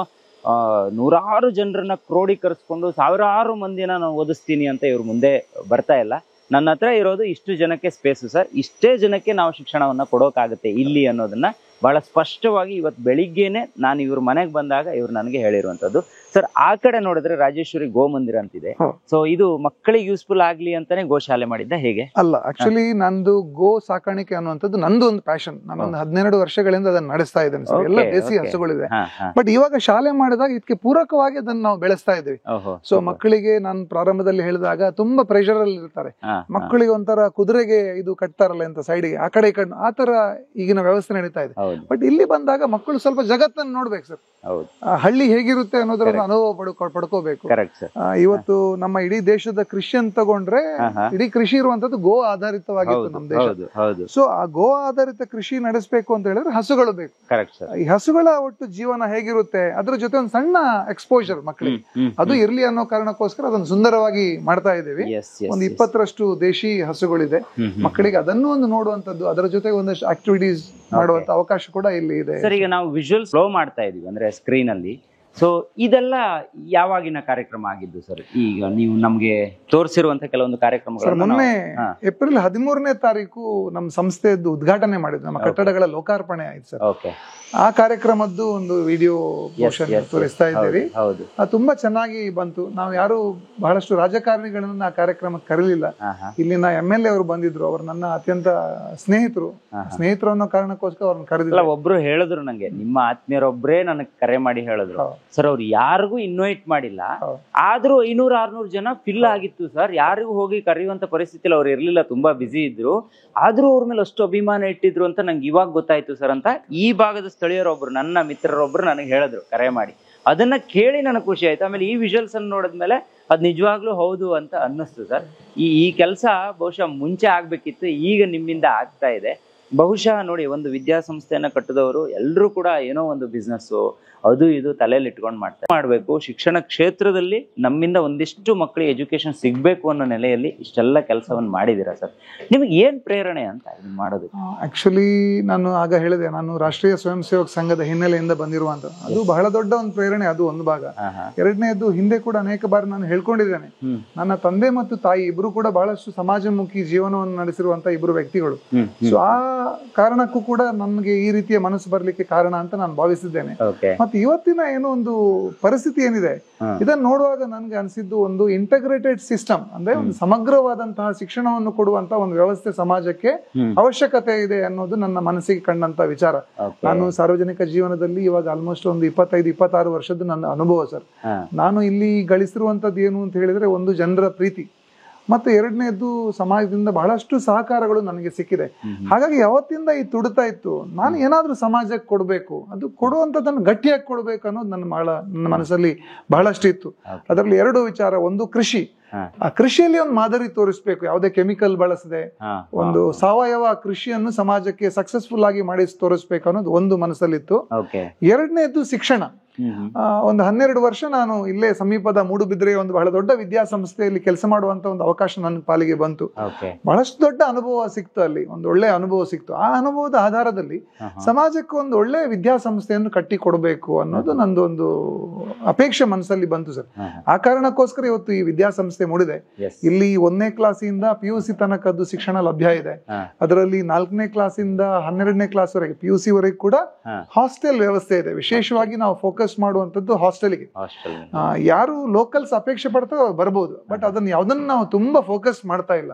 100 ಜನರನ್ನ ಕ್ರೋಢೀಕರಿಸ್ಕೊಂಡು 1000 ಮಂದಿನ ನಾನು ಓದಿಸ್ತೀನಿ ಅಂತ ಇವ್ರ ಮುಂದೆ ಬರ್ತಾ ಇಲ್ಲ. ನನ್ನ ಹತ್ರ ಇರೋದು ಇಷ್ಟು ಜನಕ್ಕೆ ಸ್ಪೇಸು ಸರ್, ಇಷ್ಟೇ ಜನಕ್ಕೆ ನಾವು ಶಿಕ್ಷಣವನ್ನ ಕೊಡೋಕ್ಕಾಗತ್ತೆ ಇಲ್ಲಿ ಅನ್ನೋದನ್ನ ಬಹಳ ಸ್ಪಷ್ಟವಾಗಿ ಇವತ್ತು ಬೆಳಿಗ್ಗೆನೆ ನಾನು ಇವ್ರ ಮನೆಗೆ ಬಂದಾಗ ಇವ್ರು ನನಗೆ ಹೇಳಿರುವಂಥದ್ದು. ಸರ್ ಆ ಕಡೆ ನೋಡಿದ್ರೆ ರಾಜೇಶ್ವರಿ ಗೋ ಮಂದಿರ ಅಂತಿದೆ. ಸೊ ಇದು ಮಕ್ಕಳಿಗೆ ಯೂಸ್ಫುಲ್ ಆಗ್ಲಿ ಅಂತಾನೆ ಗೋಶಾಲೆ ಮಾಡಿದ್ದ ಹೇಗೆ? ಅಲ್ಲ, ಆಕ್ಚುಲಿ ನಂದು ಗೋ ಸಾಕಾಣಿಕೆ ಅನ್ನುವಂಥದ್ದು ನಂದು ಒಂದು ಪ್ಯಾಷನ್. ನಾನೊಂದು 12 ವರ್ಷಗಳಿಂದ ಅದನ್ನ ನಡೆಸ್ತಾ ಇದ್ದೇನೆ ಸರ್. ಎಲ್ಲ ದೇಸಿ ಹಸುಗಳಿದೆ. ಬಟ್ ಇವಾಗ ಶಾಲೆ ಮಾಡಿದಾಗ ಇದಕ್ಕೆ ಪೂರಕವಾಗಿ ಅದನ್ನ ನಾವು ಬೆಳೆಸ್ತಾ ಇದ್ದೀವಿ. ಸೊ ಮಕ್ಕಳಿಗೆ ನಾನು ಪ್ರಾರಂಭದಲ್ಲಿ ಹೇಳಿದಾಗ ತುಂಬಾ ಪ್ರೆಷರ್ ಅಲ್ಲಿ ಇರ್ತಾರೆ. ಮಕ್ಕಳಿಗೆ ಒಂಥರ ಕುದುರೆಗೆ ಇದು ಕಟ್ತಾರಲ್ಲ ಅಂತ ಸೈಡ್ಗೆ ಆ ಕಡೆ ಈ ಕಡೆ ಆ ತರ ಈಗಿನ ವ್ಯವಸ್ಥೆ ನಡೀತಾ ಇದೆ. ಬಟ್ ಇಲ್ಲಿ ಬಂದಾಗ ಮಕ್ಕಳು ಸ್ವಲ್ಪ ಜಗತ್ತನ್ನು ನೋಡ್ಬೇಕು ಸರ್. ಹಳ್ಳಿ ಹೇಗಿರುತ್ತೆ ಅನ್ನೋದ್ರ ಅನುಭವ ಪಡ್ಕೋಬೇಕು. ಇವತ್ತು ನಮ್ಮ ಇಡೀ ದೇಶದ ಕೃಷಿ ಅಂತ ತಗೊಂಡ್ರೆ ಇಡೀ ಕೃಷಿ ಇರುವಂತದ್ದು ಗೋ ಆಧಾರಿತವಾಗಿತ್ತು ನಮ್ಮ ದೇಶ. ಸೊ ಆ ಗೋ ಆಧಾರಿತ ಕೃಷಿ ನಡೆಸಬೇಕು ಅಂತ ಹೇಳಿದ್ರೆ ಹಸುಗಳು ಬೇಕು. ಈ ಹಸುಗಳ ಒಟ್ಟು ಜೀವನ ಹೇಗಿರುತ್ತೆ ಅದ್ರ ಜೊತೆ ಒಂದು ಸಣ್ಣ ಎಕ್ಸ್ಪೋಜರ್ ಮಕ್ಕಳಿಗೆ ಅದು ಇರ್ಲಿ ಅನ್ನೋ ಕಾರಣಕ್ಕೋಸ್ಕರ ಅದನ್ನು ಸುಂದರವಾಗಿ ಮಾಡ್ತಾ ಇದ್ದೀವಿ. ಒಂದು 20ರಷ್ಟು ದೇಶಿ ಹಸುಗಳಿದೆ. ಮಕ್ಕಳಿಗೆ ಅದನ್ನು ಒಂದು ನೋಡುವಂತದ್ದು, ಅದರ ಜೊತೆಗೆ ಒಂದಷ್ಟು ಆಕ್ಟಿವಿಟೀಸ್ ಮಾಡುವಂತ ಅವಕಾಶ ಕೂಡ ಇಲ್ಲಿ ಇದೆ. ಸರ್ ಈಗ ನಾವು ವಿಜುವಲ್ ಫ್ಲೋ ಮಾಡ್ತಾ ಇದೀವಿ ಅಂದ್ರೆ ಸ್ಕ್ರೀನ್ ಅಲ್ಲಿ. ಸೊ ಇದೆಲ್ಲ ಯಾವಾಗಿನ ಕಾರ್ಯಕ್ರಮ ಆಗಿದ್ದು ಸರ್? ಈಗ ನೀವು ನಮ್ಗೆ ತೋರಿಸಿರುವಂತ ಕೆಲವೊಂದು ಕಾರ್ಯಕ್ರಮಗಳು ಮೊನ್ನೆ ಏಪ್ರಿಲ್ 13ನೇ ತಾರೀಕು ನಮ್ಮ ಸಂಸ್ಥೆಯದ್ದು ಉದ್ಘಾಟನೆ ಮಾಡಿದ್ವಿ. ನಮ್ಮ ಕಟ್ಟಡಗಳ ಲೋಕಾರ್ಪಣೆ ಆಯ್ತು ಸರ್. ಆ ಕಾರ್ಯಕ್ರಮದ್ದು ಒಂದು ವಿಡಿಯೋ ತೋರಿಸ್ತಾ ಇದ್ದೀವಿ. ಅದು ತುಂಬಾ ಚೆನ್ನಾಗಿ ಬಂತು. ನಾವು ಯಾರು ಬಹಳಷ್ಟು ರಾಜಕಾರಣಿಗಳನ್ನ ಆ ಕಾರ್ಯಕ್ರಮಕ್ಕೆ ಕರೀಲಿಲ್ಲ. ಇಲ್ಲಿನ MLA ಅವರು ಬಂದಿದ್ರು. ಅವರು ನನ್ನ ಅತ್ಯಂತ ಸ್ನೇಹಿತರು ಅನ್ನೋ ಕಾರಣಕ್ಕೋಸ್ಕರ ಅವ್ರನ್ನ ಕರೆದಿಲ್ಲ. ಒಬ್ರು ಹೇಳಿದ್ರು ನಂಗೆ, ನಿಮ್ಮ ಆತ್ಮೀಯರೊಬ್ರೇ ನನಗೆ ಕರೆ ಮಾಡಿ ಹೇಳಿದ್ರು ಸರ್ ಅವ್ರು ಯಾರಿಗೂ ಇನ್ವೈಟ್ ಮಾಡಿಲ್ಲ, ಆದ್ರೂ 500-600 ಜನ ಫಿಲ್ ಆಗಿತ್ತು ಸರ್. ಯಾರಿಗೂ ಹೋಗಿ ಕರೆಯುವಂತ ಪರಿಸ್ಥಿತಿಯಲ್ಲಿ ಅವ್ರು ಇರ್ಲಿಲ್ಲ, ತುಂಬಾ ಬಿಸಿ ಇದ್ರು. ಆದ್ರೂ ಅವ್ರ ಮೇಲೆ ಅಷ್ಟು ಅಭಿಮಾನ ಇಟ್ಟಿದ್ರು ಅಂತ ನಂಗೆ ಇವಾಗ ಗೊತ್ತಾಯ್ತು ಸರ್ ಅಂತ ಈ ಭಾಗದ ಸ್ಥಳೀಯರೊಬ್ರು, ನನ್ನ ಮಿತ್ರರೊಬ್ರು ನನಗೆ ಹೇಳಿದ್ರು ಕರೆ ಮಾಡಿ. ಅದನ್ನ ಕೇಳಿ ನನಗೆ ಖುಷಿ ಆಯ್ತು. ಆಮೇಲೆ ಈ ವಿಜುವಲ್ಸ್ ಅನ್ನು ನೋಡಿದ್ಮೇಲೆ ಅದ್ ನಿಜವಾಗ್ಲೂ ಹೌದು ಅಂತ ಅನ್ನಿಸ್ತು ಸರ್. ಈ ಕೆಲಸ ಬಹುಶಃ ಮುಂಚೆ ಆಗ್ಬೇಕಿತ್ತು, ಈಗ ನಿಮ್ಮಿಂದ ಆಗ್ತಾ ಇದೆ. ಬಹುಶಃ ನೋಡಿ, ಒಂದು ವಿದ್ಯಾಸಂಸ್ಥೆಯನ್ನ ಕಟ್ಟಿದವರು ಎಲ್ಲರೂ ಕೂಡ ಏನೋ ಒಂದು ಬಿಸ್ನೆಸ್ ಅದು ಇದು ತಲೆಯಲ್ಲಿ ಇಟ್ಕೊಂಡು ಮಾಡ್ಬೇಕು. ಶಿಕ್ಷಣ ಕ್ಷೇತ್ರದಲ್ಲಿ ನಮ್ಮಿಂದ ಒಂದಿಷ್ಟು ಮಕ್ಕಳಿಗೆ ಎಜುಕೇಶನ್ ಸಿಗ್ಬೇಕು ಅನ್ನೋ ನೆಲೆಯಲ್ಲಿ ಇಷ್ಟೆಲ್ಲ ಕೆಲಸವನ್ನು ಮಾಡಿದೀರಾ ಸರ್. ನಿಮಗೆ ಏನ್ ಪ್ರೇರಣೆ ಅಂತ ಮಾಡೋದು? ಆಕ್ಚುಲಿ ನಾನು ಆಗ ಹೇಳಿದೆ, ನಾನು ರಾಷ್ಟ್ರೀಯ ಸ್ವಯಂ ಸೇವಕ ಸಂಘದ ಹಿನ್ನೆಲೆಯಿಂದ ಬಂದಿರುವಂತ, ಅದು ಬಹಳ ದೊಡ್ಡ ಒಂದು ಪ್ರೇರಣೆ. ಅದು ಒಂದು ಭಾಗ. ಎರಡನೇದು, ಹಿಂದೆ ಕೂಡ ಅನೇಕ ಬಾರಿ ನಾನು ಹೇಳ್ಕೊಂಡಿದ್ದೇನೆ, ನನ್ನ ತಂದೆ ಮತ್ತು ತಾಯಿ ಇಬ್ರು ಕೂಡ ಬಹಳಷ್ಟು ಸಮಾಜಮುಖಿ ಜೀವನವನ್ನು ನಡೆಸಿರುವಂತ ಇಬ್ರು ವ್ಯಕ್ತಿಗಳು. ಸೊ ಆ ಕಾರಣಕ್ಕೂ ಕೂಡ ನನ್ಗೆ ಈ ರೀತಿಯ ಮನಸ್ಸು ಬರ್ಲಿಕ್ಕೆ ಕಾರಣ ಅಂತ ನಾನು ಭಾವಿಸಿದ್ದೇನೆ. ಮತ್ತೆ ಇವತ್ತಿನ ಏನೋ ಒಂದು ಪರಿಸ್ಥಿತಿ ಏನಿದೆ ಇದನ್ನ ನೋಡುವಾಗ ನನ್ಗೆ ಅನಿಸಿದ್ದು, ಒಂದು ಇಂಟಗ್ರೇಟೆಡ್ ಸಿಸ್ಟಮ್ ಅಂದ್ರೆ ಒಂದು ಸಮಗ್ರವಾದಂತಹ ಶಿಕ್ಷಣವನ್ನು ಕೊಡುವಂತ ಒಂದು ವ್ಯವಸ್ಥೆ ಸಮಾಜಕ್ಕೆ ಅವಶ್ಯಕತೆ ಇದೆ ಅನ್ನೋದು ನನ್ನ ಮನಸ್ಸಿಗೆ ಕಂಡಂತ ವಿಚಾರ. ನಾನು ಸಾರ್ವಜನಿಕ ಜೀವನದಲ್ಲಿ ಇವಾಗ ಆಲ್ಮೋಸ್ಟ್ ಒಂದು 25-26 ವರ್ಷದ ನನ್ನ ಅನುಭವ ಸರ್. ನಾನು ಇಲ್ಲಿ ಗಳಿಸಿರುವಂತದ್ದು ಏನು ಅಂತ ಹೇಳಿದ್ರೆ, ಒಂದು ಜನರ ಪ್ರೀತಿ, ಮತ್ತೆ ಎರಡನೇದು ಸಮಾಜದಿಂದ ಬಹಳಷ್ಟು ಸಹಕಾರಗಳು ನನಗೆ ಸಿಕ್ಕಿದೆ. ಹಾಗಾಗಿ ಯಾವತ್ತಿಂದ ಈ ತುಡಿತಾ ಇತ್ತು, ನಾನು ಏನಾದ್ರೂ ಸಮಾಜಕ್ಕೆ ಕೊಡ್ಬೇಕು, ಅದು ಕೊಡುವಂತದನ್ನು ಗಟ್ಟಿಯಾಗಿ ಕೊಡ್ಬೇಕು ಅನ್ನೋದು ನನ್ನ ಮನಸ್ಸಲ್ಲಿ ಬಹಳಷ್ಟು ಇತ್ತು. ಅದರಲ್ಲಿ 2 ವಿಚಾರ. ಒಂದು ಕೃಷಿ, ಆ ಕೃಷಿಯಲ್ಲಿ ಒಂದು ಮಾದರಿ ತೋರಿಸ್ಬೇಕು, ಯಾವುದೇ ಕೆಮಿಕಲ್ ಬಳಸದೆ ಒಂದು ಸಾವಯವ ಕೃಷಿಯನ್ನು ಸಮಾಜಕ್ಕೆ ಸಕ್ಸಸ್ಫುಲ್ ಆಗಿ ಮಾಡಿ ತೋರಿಸ್ಬೇಕು ಅನ್ನೋದು ಒಂದು ಮನಸ್ಸಲ್ಲಿತ್ತು. ಎರಡನೇದು ಶಿಕ್ಷಣ. ಒಂದು 12 ವರ್ಷ ನಾನು ಇಲ್ಲೇ ಸಮೀಪದ ಮೂಡುಬಿದ್ರೆಯ ಒಂದು ಬಹಳ ದೊಡ್ಡ ವಿದ್ಯಾಸಂಸ್ಥೆಯಲ್ಲಿ ಕೆಲಸ ಮಾಡುವಂತ ಒಂದು ಅವಕಾಶ ನನ್ನ ಪಾಲಿಗೆ ಬಂತು. ಬಹಳಷ್ಟು ದೊಡ್ಡ ಅನುಭವ ಸಿಕ್ತು, ಅಲ್ಲಿ ಒಂದು ಒಳ್ಳೆ ಅನುಭವ ಸಿಕ್ತು. ಆ ಅನುಭವದ ಆಧಾರದಲ್ಲಿ ಸಮಾಜಕ್ಕೆ ಒಂದು ಒಳ್ಳೆ ವಿದ್ಯಾಸಂಸ್ಥೆಯನ್ನು ಕಟ್ಟಿ ಕೊಡಬೇಕು ಅನ್ನೋದು ನಂದು ಒಂದು ಅಪೇಕ್ಷೆ ಮನಸ್ಸಲ್ಲಿ ಬಂತು ಸರ್. ಆ ಕಾರಣಕ್ಕೋಸ್ಕರ ಇವತ್ತು ಈ ವಿದ್ಯಾಸಂಸ್ಥೆ ಮೂಡಿದೆ. ಇಲ್ಲಿ 1ನೇ ಕ್ಲಾಸಿಂದ PUC ತನಕದ್ದು ಶಿಕ್ಷಣ ಲಭ್ಯ ಇದೆ. ಅದರಲ್ಲಿ 4ನೇ ಕ್ಲಾಸಿಂದ 12ನೇ ಕ್ಲಾಸ್ ವರೆಗೆ PUC ವರೆಗೆ ಕೂಡ ಹಾಸ್ಟೆಲ್ ವ್ಯವಸ್ಥೆ ಇದೆ. ವಿಶೇಷವಾಗಿ ನಾವು ಫೋಕಸ್ ಮಾಡುವಂತದ್ದು ಹಾಸ್ಟೆಲ್ಗೆ. ಯಾರು ಲೋಕಲ್ಸ್ ಅಪೇಕ್ಷೆ ಪಡ್ತಾರೋ ಬರ್ಬೋದು, ಬಟ್ ಅದನ್ನ ಯಾವ್ದನ್ನ ನಾವು ತುಂಬಾ ಫೋಕಸ್ ಮಾಡ್ತಾ ಇಲ್ಲ.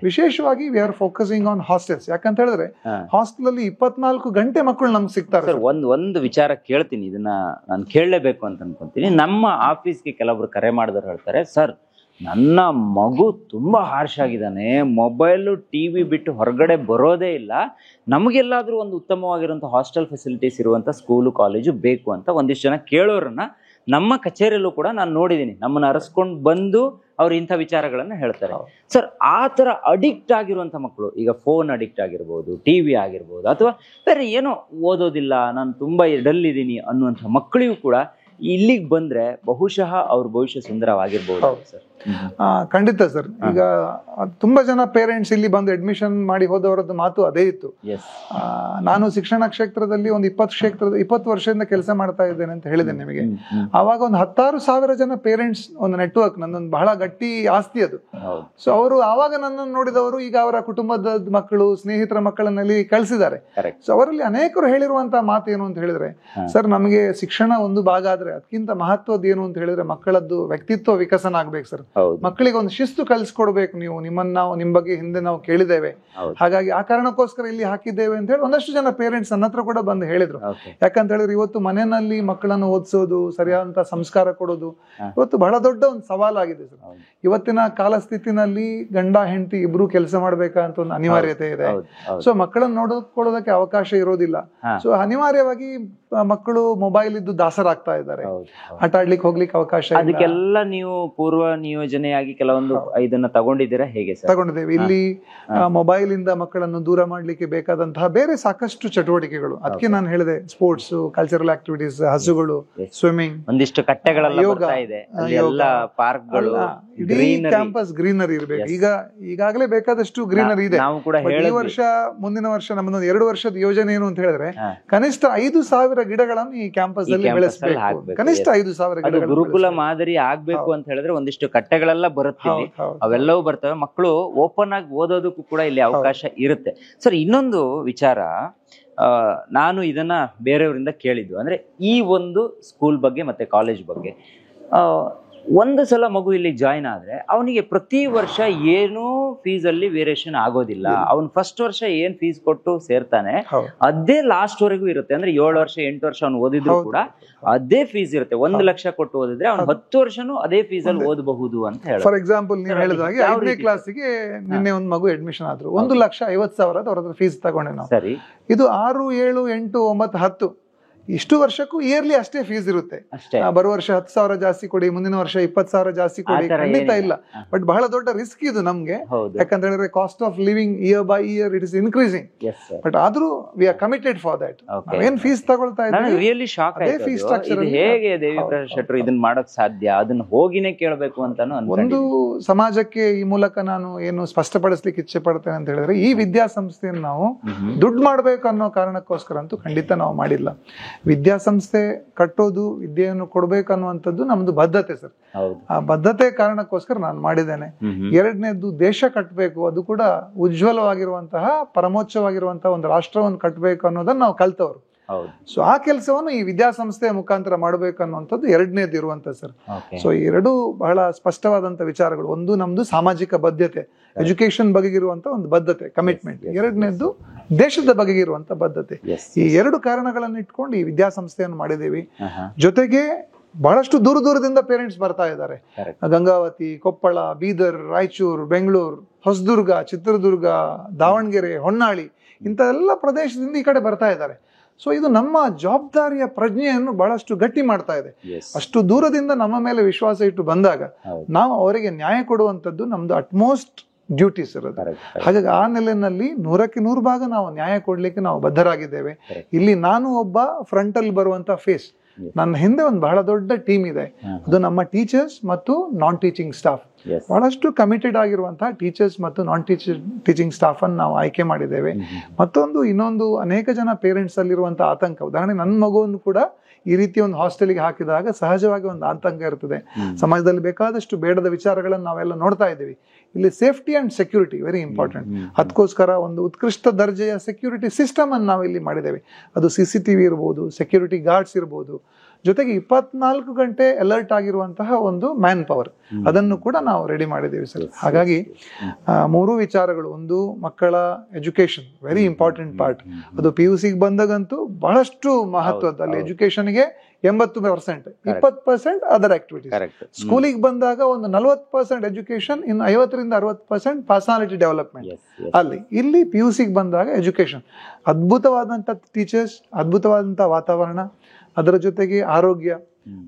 ವಿಶೇಷವಾಗಿ we are focusing on hostels. ಯಾಕಂತ ಹೇಳಿದ್ರೆ ಹಾಸ್ಟೆಲ್ ಅಲ್ಲಿ 24 ಗಂಟೆ ಮಕ್ಕಳು ನಮ್ಗೆ ಸಿಗ್ತಾರೆ. ಒಂದು ವಿಚಾರ ಕೇಳ್ತೀನಿ, ಇದನ್ನ ನಾನು ಕೇಳಲೇಬೇಕು ಅಂತ ಅನ್ಕೊಂತೀನಿ. ನಮ್ಮ ಆಫೀಸ್ಗೆ ಕೆಲವರು ಕರೆ ಮಾಡಿದವರು ಹೇಳ್ತಾರೆ, ಸರ್ ನನ್ನ ಮಗು ತುಂಬಾ ಹಾರ್ಷ್ ಆಗಿದ್ದಾನೆ, ಮೊಬೈಲು TV ಬಿಟ್ಟು ಹೊರಗಡೆ ಬರೋದೇ ಇಲ್ಲ, ನಮಗೆಲ್ಲಾದ್ರೂ ಒಂದು ಉತ್ತಮವಾಗಿರುವಂಥ ಹಾಸ್ಟೆಲ್ ಫೆಸಿಲಿಟೀಸ್ ಇರುವಂಥ ಸ್ಕೂಲು ಕಾಲೇಜು ಬೇಕು ಅಂತ ಒಂದಿಷ್ಟು ಜನ ಕೇಳೋರನ್ನ ನಮ್ಮ ಕಚೇರಿಯಲ್ಲೂ ಕೂಡ ನಾನು ನೋಡಿದ್ದೀನಿ. ನಮ್ಮನ್ನ ಅರಸ್ಕೊಂಡು ಬಂದು ಅವ್ರು ಇಂಥ ವಿಚಾರಗಳನ್ನ ಹೇಳ್ತಾರೆ. ಸರ್ ಆ ಥರ ಅಡಿಕ್ಟ್ ಆಗಿರುವಂಥ ಮಕ್ಕಳು, ಈಗ ಫೋನ್ ಅಡಿಕ್ಟ್ ಆಗಿರ್ಬೋದು, TV ಆಗಿರ್ಬೋದು, ಅಥವಾ ಬೇರೆ ಏನೋ ಓದೋದಿಲ್ಲ, ನಾನು ತುಂಬಾ ಡಲ್ ಇದ್ದೀನಿ ಅನ್ನುವಂಥ ಮಕ್ಕಳಿಗೂ ಕೂಡ ಇಲ್ಲಿಗೆ ಬಂದ್ರೆ ಬಹುಶಃ ಅವ್ರ ಭವಿಷ್ಯ ಸುಂದರವಾಗಿರ್ಬೋದು ಸರ್. ಖಂಡಿತ ಸರ್. ಈಗ ತುಂಬಾ ಜನ ಪೇರೆಂಟ್ಸ್ ಇಲ್ಲಿ ಬಂದು ಅಡ್ಮಿಷನ್ ಮಾಡಿ ಹೋದವರದ್ದು ಮಾತು ಅದೇ ಇತ್ತು. ನಾನು ಶಿಕ್ಷಣ ಕ್ಷೇತ್ರದಲ್ಲಿ ಒಂದು 20 ವರ್ಷದಿಂದ ಕೆಲಸ ಮಾಡ್ತಾ ಇದ್ದೇನೆ ಅಂತ ಹೇಳಿದ್ದೇನೆ ನಿಮಗೆ. ಆವಾಗ ಒಂದು 16,000 ಜನ ಪೇರೆಂಟ್ಸ್ ಒಂದು ನೆಟ್ವರ್ಕ್, ನನ್ನೊಂದು ಬಹಳ ಗಟ್ಟಿ ಆಸ್ತಿ ಅದು. ಸೊ ಅವರು ಆವಾಗ ನನ್ನನ್ನು ನೋಡಿದವರು ಈಗ ಅವರ ಕುಟುಂಬದ ಮಕ್ಕಳು, ಸ್ನೇಹಿತರ ಮಕ್ಕಳನ್ನಲ್ಲಿ ಕಳಿಸಿದ್ದಾರೆ. ಸೊ ಅವರಲ್ಲಿ ಅನೇಕರು ಹೇಳಿರುವಂತಹ ಮಾತು ಏನು ಅಂತ ಹೇಳಿದ್ರೆ, ಸರ್ ನಮಗೆ ಶಿಕ್ಷಣ ಒಂದು ಭಾಗ ಆದ್ರೆ ಆದ್ರೆ ಅದಕ್ಕಿಂತ ಮಹತ್ವದ ಏನು ಅಂತ ಹೇಳಿದ್ರೆ ಮಕ್ಕಳದ್ದು ವ್ಯಕ್ತಿತ್ವ ವಿಕಸನ ಆಗ್ಬೇಕು ಸರ್. ಮಕ್ಕಳಿಗೆ ಒಂದು ಶಿಸ್ತು ಕಲಿಸ್ಕೊಡ್ಬೇಕು. ನೀವು ನಿಮ್ ಬಗ್ಗೆ ಹಿಂದೆ ನಾವು ಕೇಳಿದ್ದೇವೆ, ಹಾಗಾಗಿ ಆ ಕಾರಣಕ್ಕೋಸ್ಕರ ಇಲ್ಲಿ ಹಾಕಿದ್ದೇವೆ ಅಂತ ಹೇಳಿ ಒಂದಷ್ಟು ಜನ ಪೇರೆಂಟ್ಸ್ ನನ್ನ ಹತ್ರ ಕೂಡ ಬಂದು ಹೇಳಿದ್ರು. ಯಾಕಂತ ಹೇಳಿದ್ರೆ ಇವತ್ತು ಮನೆಯಲ್ಲಿ ಮಕ್ಕಳನ್ನು ಓದಿಸೋದು, ಸರಿಯಾದಂತ ಸಂಸ್ಕಾರ ಕೊಡೋದು ಇವತ್ತು ಬಹಳ ದೊಡ್ಡ ಒಂದು ಸವಾಲಾಗಿದೆ ಸರ್. ಇವತ್ತಿನ ಕಾಲ ಸ್ಥಿತಿನಲ್ಲಿ ಗಂಡ ಹೆಂಡತಿ ಇಬ್ರು ಕೆಲಸ ಮಾಡ್ಬೇಕಂತ ಒಂದು ಅನಿವಾರ್ಯತೆ ಇದೆ. ಸೊ ಮಕ್ಕಳನ್ನು ನೋಡಿಕೊಳ್ಳೋದಕ್ಕೆ ಅವಕಾಶ ಇರೋದಿಲ್ಲ. ಸೊ ಅನಿವಾರ್ಯವಾಗಿ ಮಕ್ಕಳು ಮೊಬೈಲ್ ಇದ್ದು ದಾಸರಾಗ್ತಾ ಇದ್ದಾರೆ. ಆಟ ಆಡ್ಲಿಕ್ಕೆ ಹೋಗ್ಲಿಕ್ಕೆ ಅವಕಾಶ ಇಲ್ಲ. ಅದಕ್ಕೆಲ್ಲ ನೀವು ಪೂರ್ವ ನಿಯೋಜನೆಯಾಗಿ ಕೆಲವೊಂದು ಇದನ್ನ ತಗೊಂಡಿದ್ದೀರಾ ಹೇಗೆ ಸರ್? ತಗೊಂಡಿದ್ದೇವೆ. ಇಲ್ಲಿ ಮೊಬೈಲ್ ಇಂದ ಮಕ್ಕಳನ್ನು ದೂರ ಮಾಡ್ಲಿಕ್ಕೆ ಬೇಕಾದಂತಹ ಬೇರೆ ಸಾಕಷ್ಟು ಚಟುವಟಿಕೆಗಳು, ಅದಕ್ಕೆ ನಾನು ಹೇಳಿದೆ, ಸ್ಪೋರ್ಟ್ಸ್, ಕಲ್ಚರಲ್ ಆಕ್ಟಿವಿಟೀಸ್, ಹಸುಗಳು, ಸ್ವಿಮ್ಮಿಂಗ್, ಒಂದಿಷ್ಟು ಕಟ್ಟೆಗಳೆಲ್ಲ ಬರ್ತಾ ಇದೆ, ಎಲ್ಲ ಪಾರ್ಕ್ಗಳು, ಇಡೀ ಕ್ಯಾಂಪಸ್ ಗ್ರೀನರಿ ಇರ್ಬೇಕು. ಈಗಾಗಲೇ ಬೇಕಾದಷ್ಟು ಗ್ರೀನರಿ ಇದೆ. ಈ ವರ್ಷ ಮುಂದಿನ ವರ್ಷ ನಮ್ಮದೊಂದು 2 ವರ್ಷದ ಯೋಜನೆ ಏನು ಅಂತ ಹೇಳಿದ್ರೆ ಕನಿಷ್ಠ 5,000 ಗಿಡಗಳನ್ನು ಈ ಕ್ಯಾಂಪಸ್ ಅಲ್ಲಿ ಬೆಳೆಸಬೇಕು. ಕನಿಷ್ಠ 5,000 ಗಿಡಗಳು. ಗುರುಕುಲ ಮಾದರಿ ಆಗ್ಬೇಕು ಅಂತ ಹೇಳಿದ್ರೆ ಒಂದಿಷ್ಟು ಕಟ್ಟೆಗಳೆಲ್ಲ ಬರುತ್ತೆ, ಅವೆಲ್ಲವೂ ಬರ್ತವೆ. ಮಕ್ಕಳು ಓಪನ್ ಆಗಿ ಓದೋದಕ್ಕೂ ಕೂಡ ಇಲ್ಲಿ ಅವಕಾಶ ಇರುತ್ತೆ. ಸರ್, ಇನ್ನೊಂದು ವಿಚಾರ, ನಾನು ಇದನ್ನ ಬೇರೆಯವರಿಂದ ಕೇಳಿದ್ದು ಅಂದ್ರೆ ಈ ಒಂದು ಸ್ಕೂಲ್ ಬಗ್ಗೆ ಮತ್ತೆ ಕಾಲೇಜ್ ಬಗ್ಗೆ. ಒಂದು ಸಲ ಮಗು ಇಲ್ಲಿ ಜಾಯಿನ್ ಆದ್ರೆ ಅವನಿಗೆ ಪ್ರತಿ ವರ್ಷ ಏನೂ ಫೀಸ್ ಅಲ್ಲಿ ವೇರಿಯೇಷನ್ ಆಗೋದಿಲ್ಲ. ಅವ್ನು ಫಸ್ಟ್ ವರ್ಷ ಏನ್ ಫೀಸ್ ಕೊಟ್ಟು ಸೇರ್ತಾನೆ ಅದೇ ಲಾಸ್ಟ್ ವರೆಗೂ ಇರುತ್ತೆ. ಅಂದ್ರೆ 7 ವರ್ಷ 8 ವರ್ಷ ಅವ್ನು ಓದಿದ್ರು ಕೂಡ ಅದೇ ಫೀಸ್ ಇರುತ್ತೆ. 1 ಲಕ್ಷ ಕೊಟ್ಟು ಓದಿದ್ರೆ ಅವ್ನು 10 ವರ್ಷನೂ ಅದೇ ಫೀಸ್ ಅಲ್ಲಿ ಓದಬಹುದು ಅಂತ ಹೇಳಿ. ಫಾರ್ ಎಕ್ಸಾಂಪಲ್ ನೀವು ಹೇಳಿದಾಗೆ 5ನೇ ಕ್ಲಾಸಿಗೆ ನಿನ್ನೆ ಒಂದು ಮಗು ಅಡ್ಮಿಷನ್ ಆದ್ರು, 1,50,000 ಅವ್ರ ಹತ್ರ ಫೀಸ್ ತಗೊಂಡೆ ನಾವು. ಸರಿ, ಇದು 6, 7, 8, 9, 10 ಇಷ್ಟು ವರ್ಷಕ್ಕೂ ಇಯರ್ಲಿ ಅಷ್ಟೇ ಫೀಸ್ ಇರುತ್ತೆ. ಬರುವ ವರ್ಷ 10,000 ಜಾಸ್ತಿ ಕೊಡಿ, ಮುಂದಿನ ವರ್ಷ 20,000 ಜಾಸ್ತಿ ಕೊಡಿ, ಖಂಡಿತ ಇಲ್ಲ. ಬಟ್ ಬಹಳ ದೊಡ್ಡ ರಿಸ್ಕ್ ಇದು ನಮ್ಗೆ. ಯಾಕಂತ ಹೇಳಿದ್ರೆ cost of living year by year it is increasing. But ಆದ್ರೂ we are committed for that. ಏನ್ ಫೀಸ್ ತಗೊಳ್ತಾ ಇದ್ದೀವಿ ಅದೇ ಫೀಸ್ ಸ್ಟ್ರಕ್ಚರ್. ಹೇಗೆ ದೇವಿಪ್ರಕಾಶ್ ಶೆಟ್ಟರು ಇದನ್ನ ಮಾಡಕ್ ಸಾಧ್ಯ? ಅದನ್ನ ಹೋಗಿನೇ ಕೇಳಬೇಕು ಅಂತಾನು ಒಂದು ಸಮಾಜಕ್ಕೆ ಈ ಮೂಲಕ ನಾನು ಏನು ಸ್ಪಷ್ಟಪಡಿಸ್ಲಿಕ್ಕೆ ಇಚ್ಛೆ ಪಡ್ತೇನೆ ಅಂತ ಹೇಳಿದ್ರೆ, ಈ ವಿದ್ಯಾಸಂಸ್ಥೆಯನ್ನು ನಾವು ದುಡ್ಡು ಮಾಡ್ಬೇಕು ಅನ್ನೋ ಕಾರಣಕ್ಕೋಸ್ಕರ ಅಂತೂ ಖಂಡಿತ ನಾವು ಮಾಡಿಲ್ಲ. ವಿದ್ಯಾಸಂಸ್ಥೆ ಕಟ್ಟೋದು, ವಿದ್ಯೆಯನ್ನು ಕೊಡ್ಬೇಕು ಅನ್ನುವಂಥದ್ದು ನಮ್ದು ಬದ್ಧತೆ ಸರ್. ಆ ಬದ್ಧತೆ ಕಾರಣಕ್ಕೋಸ್ಕರ ನಾನು ಮಾಡಿದ್ದೇನೆ. ಎರಡನೇದ್ದು, ದೇಶ ಕಟ್ಟಬೇಕು, ಅದು ಕೂಡ ಉಜ್ವಲವಾಗಿರುವಂತಹ ಪರಮೋಚ್ಚವಾಗಿರುವಂತಹ ಒಂದು ರಾಷ್ಟ್ರವನ್ನು ಕಟ್ಟಬೇಕು ಅನ್ನೋದನ್ನ ನಾವು ಕಲ್ತವ್ರು. ಸೊ ಆ ಕೆಲಸವನ್ನು ಈ ವಿದ್ಯಾಸಂಸ್ಥೆಯ ಮುಖಾಂತರ ಮಾಡಬೇಕು ಅನ್ನುವಂಥದ್ದು ಎರಡನೇದು ಇರುವಂತ ಸರ್. ಸೊ ಈ ಎರಡು ಬಹಳ ಸ್ಪಷ್ಟವಾದಂತ ವಿಚಾರಗಳು. ಒಂದು ನಮ್ದು ಸಾಮಾಜಿಕ ಬದ್ಧತೆ, ಎಜುಕೇಶನ್ ಬಗೆಗಿರುವಂತ ಒಂದು ಬದ್ಧತೆ, ಕಮಿಟ್ಮೆಂಟ್. ಎರಡನೇದ್ದು ದೇಶದ ಬಗೆಗಿರುವಂತ ಬದ್ಧತೆ. ಈ 2 ಕಾರಣಗಳನ್ನು ಇಟ್ಕೊಂಡು ಈ ವಿದ್ಯಾಸಂಸ್ಥೆಯನ್ನು ಮಾಡಿದ್ದೀವಿ. ಜೊತೆಗೆ ಬಹಳಷ್ಟು ದೂರದಿಂದ ಪೇರೆಂಟ್ಸ್ ಬರ್ತಾ ಇದ್ದಾರೆ. ಗಂಗಾವತಿ, ಕೊಪ್ಪಳ, ಬೀದರ್, ರಾಯಚೂರು, ಬೆಂಗಳೂರು, ಹೊಸದುರ್ಗ, ಚಿತ್ರದುರ್ಗ, ದಾವಣಗೆರೆ, ಹೊನ್ನಾಳಿ, ಇಂಥ ಎಲ್ಲ ಪ್ರದೇಶದಿಂದ ಈ ಕಡೆ ಬರ್ತಾ ಇದ್ದಾರೆ. ಸೊ ಇದು ನಮ್ಮ ಜವಾಬ್ದಾರಿಯ ಪ್ರಜ್ಞೆಯನ್ನು ಬಹಳಷ್ಟು ಗಟ್ಟಿ ಮಾಡ್ತಾ ಇದೆ. ಅಷ್ಟು ದೂರದಿಂದ ನಮ್ಮ ಮೇಲೆ ವಿಶ್ವಾಸ ಇಟ್ಟು ಬಂದಾಗ ನಾವು ಅವರಿಗೆ ನ್ಯಾಯ ಕೊಡುವಂಥದ್ದು ನಮ್ದು ಅಟ್ಮೋಸ್ಟ್ ಡ್ಯೂಟೀಸ್ ಇರೋದು. ಹಾಗಾಗಿ ಆ ನೆಲೆಯಲ್ಲಿ 100ಕ್ಕೆ 100 ಭಾಗ ನಾವು ನ್ಯಾಯ ಕೊಡ್ಲಿಕ್ಕೆ ನಾವು ಬದ್ಧರಾಗಿದ್ದೇವೆ. ಇಲ್ಲಿ ನಾನು ಒಬ್ಬ ಫ್ರಂಟಲ್ಲಿ ಬರುವಂತ ಫೇಸ್, ನನ್ನ ಹಿಂದೆ ಒಂದು ಬಹಳ ದೊಡ್ಡ ಟೀಮ್ ಇದೆ. ಅದು ನಮ್ಮ ಟೀಚರ್ಸ್ ಮತ್ತು ನಾನ್ ಟೀಚಿಂಗ್ ಸ್ಟಾಫ್. ಬಹಳಷ್ಟು ಕಮಿಟೆಡ್ ಆಗಿರುವಂತಹ ಟೀಚರ್ಸ್ ಮತ್ತು ನಾನ್ ಟೀಚಿಂಗ್ ಸ್ಟಾಫ್ ಅನ್ನು ನಾವು ಆಯ್ಕೆ ಮಾಡಿದ್ದೇವೆ. ಇನ್ನೊಂದು ಅನೇಕ ಜನ ಪೇರೆಂಟ್ಸ್ ಅಲ್ಲಿರುವಂತಹ ಆತಂಕ, ಉದಾಹರಣೆ ನನ್ನ ಮಗುವನ್ನು ಕೂಡ ಈ ರೀತಿ ಒಂದು ಹಾಸ್ಟೆಲ್ಗೆ ಹಾಕಿದಾಗ ಸಹಜವಾಗಿ ಒಂದು ಆತಂಕ ಇರ್ತದೆ. ಸಮಾಜದಲ್ಲಿ ಬೇಕಾದಷ್ಟು ಬೇಡದ ವಿಚಾರಗಳನ್ನು ನಾವೆಲ್ಲ ನೋಡ್ತಾ ಇದ್ದೀವಿ. ಇಲ್ಲಿ safety and security very important. ಅದಕ್ಕೋಸ್ಕರ ಒಂದು ಉತ್ಕೃಷ್ಟ ದರ್ಜೆಯ ಸೆಕ್ಯೂರಿಟಿ ಸಿಸ್ಟಮ್ ಅನ್ನು ನಾವು ಇಲ್ಲಿ ಮಾಡಿದ್ದೇವೆ. ಅದು CCTV ಇರ್ಬೋದು, ಸೆಕ್ಯೂರಿಟಿ ಗಾರ್ಡ್ಸ್ ಇರ್ಬೋದು, ಜೊತೆಗೆ 24 ಗಂಟೆ ಅಲರ್ಟ್ ಆಗಿರುವಂತಹ ಒಂದು ಮ್ಯಾನ್ ಪವರ್, ಅದನ್ನು ಕೂಡ ನಾವು ರೆಡಿ ಮಾಡಿದ್ದೇವೆ ಸರ್. ಹಾಗಾಗಿ 3 ವಿಚಾರಗಳು. ಒಂದು, ಮಕ್ಕಳ ಎಜುಕೇಶನ್ ವೆರಿ ಇಂಪಾರ್ಟೆಂಟ್ ಪಾರ್ಟ್. ಅದು PUC ಬಂದಾಗಂತೂ ಬಹಳಷ್ಟು ಮಹತ್ವದ. ಅಲ್ಲಿ ಎಜುಕೇಶನ್ಗೆ 80%, 20% ಅದರ್ ಆಕ್ಟಿವಿಟೀಸ್. ಸ್ಕೂಲಿಗೆ ಬಂದಾಗ ಒಂದು 40% ಎಜುಕೇಶನ್, ಇನ್ನು 50ರಿಂದ 60% ಪರ್ಸನಾಲಿಟಿ ಡೆವಲಪ್ಮೆಂಟ್. ಇಲ್ಲಿ PUC ಬಂದಾಗ ಎಜುಕೇಶನ್, ಅದ್ಭುತವಾದಂತ ಟೀಚರ್ಸ್, ಅದ್ಭುತವಾದಂತ ವಾತಾವರಣ, ಅದರ ಜೊತೆಗೆ ಆರೋಗ್ಯ,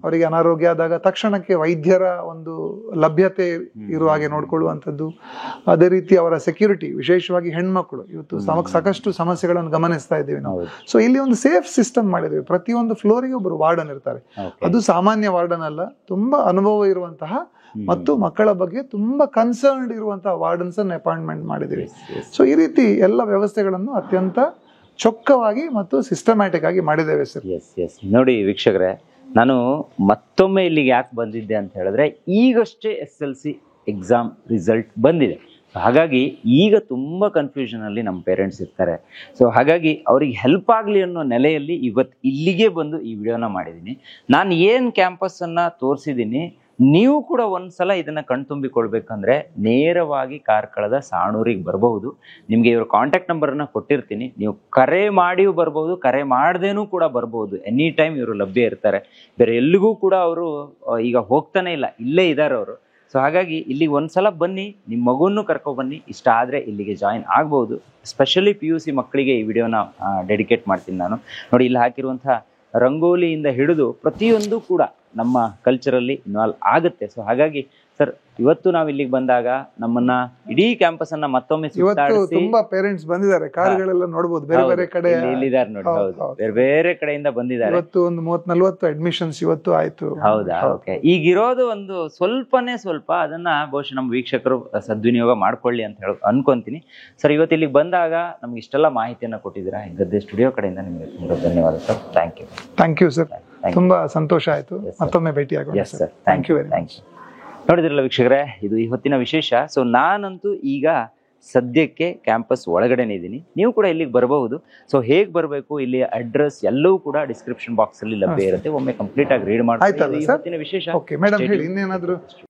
ಅವರಿಗೆ ಅನಾರೋಗ್ಯ ಆದಾಗ ತಕ್ಷಣಕ್ಕೆ ವೈದ್ಯರ ಒಂದು ಲಭ್ಯತೆ ಇರುವ ಹಾಗೆ ನೋಡ್ಕೊಳ್ಳುವಂಥದ್ದು. ಅದೇ ರೀತಿ ಅವರ ಸೆಕ್ಯೂರಿಟಿ, ವಿಶೇಷವಾಗಿ ಹೆಣ್ಮಕ್ಳು ಇವತ್ತು ಸಾಕಷ್ಟು ಸಮಸ್ಯೆಗಳನ್ನು ಗಮನಿಸ್ತಾ ಇದ್ದೀವಿ ನಾವು. ಸೊ ಇಲ್ಲಿ ಒಂದು ಸೇಫ್ ಸಿಸ್ಟಮ್ ಮಾಡಿದ್ದೀವಿ. ಪ್ರತಿಯೊಂದು ಫ್ಲೋರಿಗೆ ಒಬ್ಬರು ವಾರ್ಡನ್ ಇರ್ತಾರೆ. ಅದು ಸಾಮಾನ್ಯ ವಾರ್ಡನ್ ಅಲ್ಲ, ತುಂಬಾ ಅನುಭವ ಇರುವಂತಹ ಮತ್ತು ಮಕ್ಕಳ ಬಗ್ಗೆ ತುಂಬಾ ಕನ್ಸರ್ನ್ಡ್ ಇರುವಂತಹ ವಾರ್ಡನ್ಸ್ ಅನ್ನು ಅಪಾಯಿಂಟ್ಮೆಂಟ್ ಮಾಡಿದ್ದೀವಿ. ಸೊ ಈ ರೀತಿ ಎಲ್ಲ ವ್ಯವಸ್ಥೆಗಳನ್ನು ಅತ್ಯಂತ ಚೊಕ್ಕವಾಗಿ ಮತ್ತು ಸಿಸ್ಟಮ್ಯಾಟಿಕ್ ಆಗಿ ಮಾಡಿದ್ದೇವೆ ಸರ್. ನೋಡಿ ವೀಕ್ಷಕರೇ, ನಾನು ಮತ್ತೊಮ್ಮೆ ಇಲ್ಲಿಗೆ ಯಾಕೆ ಬಂದಿದ್ದೆ ಅಂತ ಹೇಳಿದ್ರೆ, ಈಗಷ್ಟೇ SSLC ಎಕ್ಸಾಮ್ ರಿಸಲ್ಟ್ ಬಂದಿದೆ. ಹಾಗಾಗಿ ಈಗ ತುಂಬ ಕನ್ಫ್ಯೂಷನಲ್ಲಿ ನಮ್ಮ ಪೇರೆಂಟ್ಸ್ ಇರ್ತಾರೆ. ಸೊ ಹಾಗಾಗಿ ಅವ್ರಿಗೆ ಹೆಲ್ಪ್ ಆಗಲಿ ಅನ್ನೋ ನೆಲೆಯಲ್ಲಿ ಇವತ್ತು ಇಲ್ಲಿಗೆ ಬಂದು ಈ ವಿಡಿಯೋನ ಮಾಡಿದ್ದೀನಿ. ನಾನು ಏನು ಕ್ಯಾಂಪಸ್ಸನ್ನು ತೋರಿಸಿದ್ದೀನಿ, ನೀವು ಕೂಡ ಒಂದ್ಸಲ ಇದನ್ನು ಕಣ್ತುಂಬಿಕೊಳ್ಬೇಕಂದ್ರೆ ನೇರವಾಗಿ ಕಾರ್ಕಳದ ಸಾಣೂರಿಗೆ ಬರಬಹುದು. ನಿಮಗೆ ಇವ್ರ ಕಾಂಟ್ಯಾಕ್ಟ್ ನಂಬರನ್ನು ಕೊಟ್ಟಿರ್ತೀನಿ, ನೀವು ಕರೆ ಮಾಡಿಯೂ ಬರ್ಬೋದು, ಕರೆ ಮಾಡದೇನೂ ಕೂಡ ಬರ್ಬೋದು. ಎನಿ ಟೈಮ್ ಇವರು ಲಭ್ಯ ಇರ್ತಾರೆ. ಬೇರೆ ಎಲ್ಲಿಗೂ ಕೂಡ ಅವರು ಈಗ ಹೋಗ್ತಾನೆ ಇಲ್ಲ, ಇಲ್ಲೇ ಇದ್ದಾರೆ ಅವರು. ಸೊ ಹಾಗಾಗಿ ಇಲ್ಲಿಗೆ ಒಂದ್ಸಲ ಬನ್ನಿ, ನಿಮ್ಮ ಮಗುವನ್ನು ಕರ್ಕೊಬನ್ನಿ. ಇಷ್ಟ ಆದರೆ ಇಲ್ಲಿಗೆ ಜಾಯಿನ್ ಆಗ್ಬೋದು. ಸ್ಪೆಷಲಿ PUC ಮಕ್ಕಳಿಗೆ ಈ ವಿಡಿಯೋನ ಡೆಡಿಕೇಟ್ ಮಾಡ್ತೀನಿ ನಾನು. ನೋಡಿ, ಇಲ್ಲಿ ಹಾಕಿರುವಂಥ ರಂಗೋಲಿಯಿಂದ ಹಿಡಿದು ಪ್ರತಿಯೊಂದು ಕೂಡ ನಮ್ಮ ಕಲ್ಚರಲ್ಲಿ ಇನ್ವಾಲ್ವ್ ಆಗುತ್ತೆ. ಸೊ ಹಾಗಾಗಿ ಸರ್, ಇವತ್ತು ನಾವು ಇಲ್ಲಿಗೆ ಬಂದಾಗ ನಮ್ಮನ್ನ ಇಡೀ ಕ್ಯಾಂಪಸ್ ಅನ್ನ ಮತ್ತೊಮ್ಮೆ ಇವತ್ತು ತುಂಬಾ ಪೇರೆಂಟ್ಸ್ ಬಂದಿದ್ದಾರೆ, ಕಾರುಗಳೆಲ್ಲ ನೋಡ್ಬೋದು, ಬೇರೆ ಬೇರೆ ಕಡೆ ಇಲ್ಲಿದ್ದಾರೆ ನೋಡಿ. ಹೌದು, ಬೇರೆ ಬೇರೆ ಕಡೆಯಿಂದ ಬಂದಿದ್ದಾರೆ. ಇವತ್ತು ಒಂದು 30-40 ಅಡ್ಮಿಷನ್ಸ್ ಇವತ್ತು ಆಯ್ತು. ಹೌದಾ? ಓಕೆ. ಈಗಿರೋದು ಒಂದು ಸ್ವಲ್ಪ ಅದನ್ನ ಬಹುಶಃ ನಮ್ಮ ವೀಕ್ಷಕರು ಸದ್ವಿನಿಯೋಗ ಮಾಡ್ಕೊಳ್ಳಿ ಅಂತ ಹೇಳಿ ಅನ್ಕೊಂತೀನಿ. ಸರ್, ಇವತ್ತು ಇಲ್ಲಿಗೆ ಬಂದಾಗ ನಮ್ಗೆ ಇಷ್ಟೆಲ್ಲ ಮಾಹಿತಿಯನ್ನ ಕೊಟ್ಟಿದ್ದೀರಾ. ಹೆಗ್ಗದ್ದೆ ಸ್ಟುಡಿಯೋ ಕಡೆಯಿಂದ ನಿಮಗೆ ತುಂಬಾ ಧನ್ಯವಾದ ಸರ್. Thank you sir. ತುಂಬಾ ಸಂತೋಷ ಆಯ್ತು. ಮತ್ತೊಮ್ಮೆ ಭೇಟಿ ಆಗೋಣ sir. Thank you very much. ನೋಡಿದ್ರಲ್ಲ ವೀಕ್ಷಕರೇ, ಇದು ಇವತ್ತಿನ ವಿಶೇಷ. ಸೊ ನಾನಂತೂ ಈಗ ಸದ್ಯಕ್ಕೆ ಕ್ಯಾಂಪಸ್ ಒಳಗಡೆನೇ ಇದ್ದೀನಿ. ನೀವು ಕೂಡ ಇಲ್ಲಿಗೆ ಬರಬಹುದು. ಸೊ ಹೇಗೆ ಬರಬೇಕು, ಇಲ್ಲಿ ಅಡ್ರೆಸ್ ಎಲ್ಲವೂ ಕೂಡ ಡಿಸ್ಕ್ರಿಪ್ಷನ್ ಬಾಕ್ಸ್ ಅಲ್ಲಿ ಲಭ್ಯ ಇರುತ್ತೆ. ಒಮ್ಮೆ ಕಂಪ್ಲೀಟ್ ಆಗಿ ರೀಡ್ ಮಾಡಿ. ಆಯ್ತಲ್ಲ ಸರ್? ಇವತ್ತಿನ ವಿಶೇಷ. ಓಕೆ ಮೇಡಮ್, ಹೇಳಿ ಇನ್ನೇನಾದ್ರು.